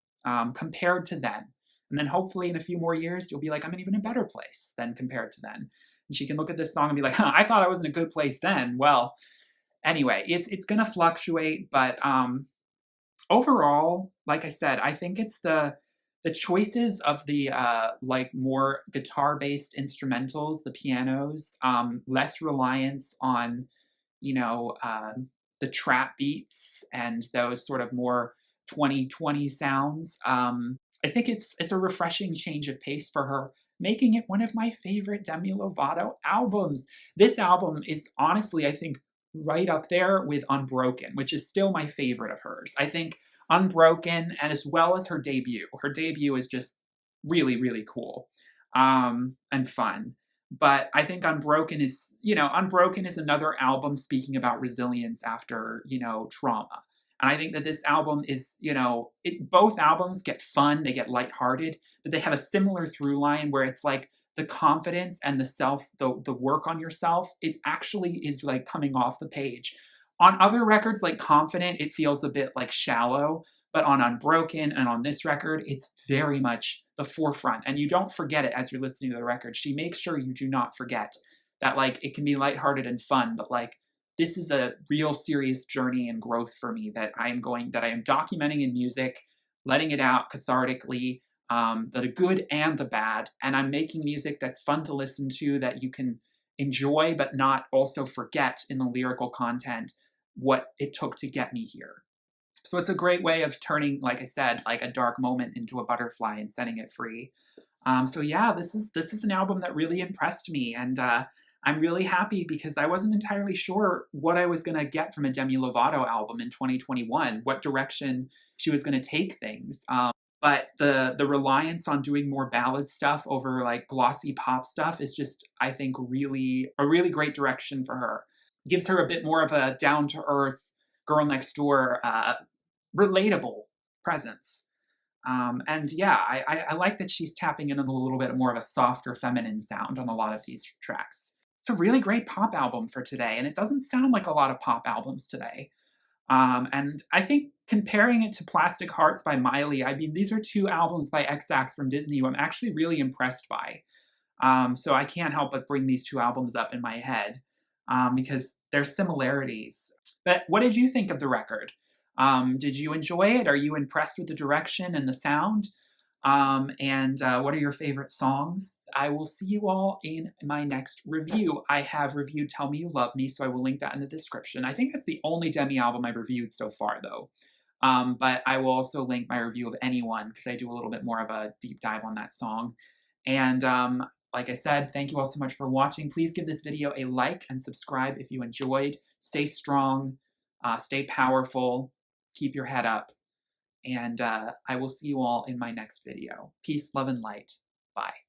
compared to then. And then hopefully in a few more years, you'll be like, I'm in even a better place than compared to then. And she can look at this song and be like, huh, I thought I was in a good place then. Well, anyway, it's going to fluctuate. But overall, like I said, I think it's the choices of the like more guitar-based instrumentals, the pianos, less reliance on, the trap beats and those sort of more 2020 sounds. I think it's a refreshing change of pace for her, making it one of my favorite Demi Lovato albums. This album is honestly, I think, right up there with Unbroken, which is still my favorite of hers. I think Unbroken, and as well as her debut. Her debut is just really, really cool and fun. But I think Unbroken is another album speaking about resilience after, trauma. And I think that this album is, both albums get fun, they get lighthearted, but they have a similar through line where it's like the confidence and the work on yourself, it actually is like coming off the page. On other records like Confident, it feels a bit like shallow, but on Unbroken and on this record, it's very much the forefront. And you don't forget it as you're listening to the record. She makes sure you do not forget that, like, it can be lighthearted and fun, but like, this is a real serious journey and growth for me that I am documenting in music, letting it out cathartically, the good and the bad. And I'm making music that's fun to listen to, that you can enjoy, but not also forget in the lyrical content what it took to get me here. So it's a great way of turning, like I said, like a dark moment into a butterfly and setting it free. So yeah, this is an album that really impressed me, and I'm really happy because I wasn't entirely sure what I was going to get from a Demi Lovato album in 2021, what direction she was going to take things. But the reliance on doing more ballad stuff over like glossy pop stuff is just, I think, really a really great direction for her. Gives her a bit more of a down to earth, girl next door, relatable presence. And yeah, I like that she's tapping into a little bit more of a softer feminine sound on a lot of these tracks. It's a really great pop album for today, and it doesn't sound like a lot of pop albums today. And I think comparing it to Plastic Hearts by Miley, I mean, these are two albums by XX from Disney who I'm actually really impressed by. So I can't help but bring these two albums up in my head because there's similarities. But what did you think of the record? Did you enjoy it? Are you impressed with the direction and the sound? And what are your favorite songs? I will see you all in my next review. I have reviewed Tell Me You Love Me, so I will link that in the description. I think that's the only Demi album I've reviewed so far, though. But I will also link my review of Anyone, because I do a little bit more of a deep dive on that song. And like I said, thank you all so much for watching. Please give this video a like and subscribe if you enjoyed. Stay strong, stay powerful, keep your head up. And I will see you all in my next video. Peace, love, and light. Bye.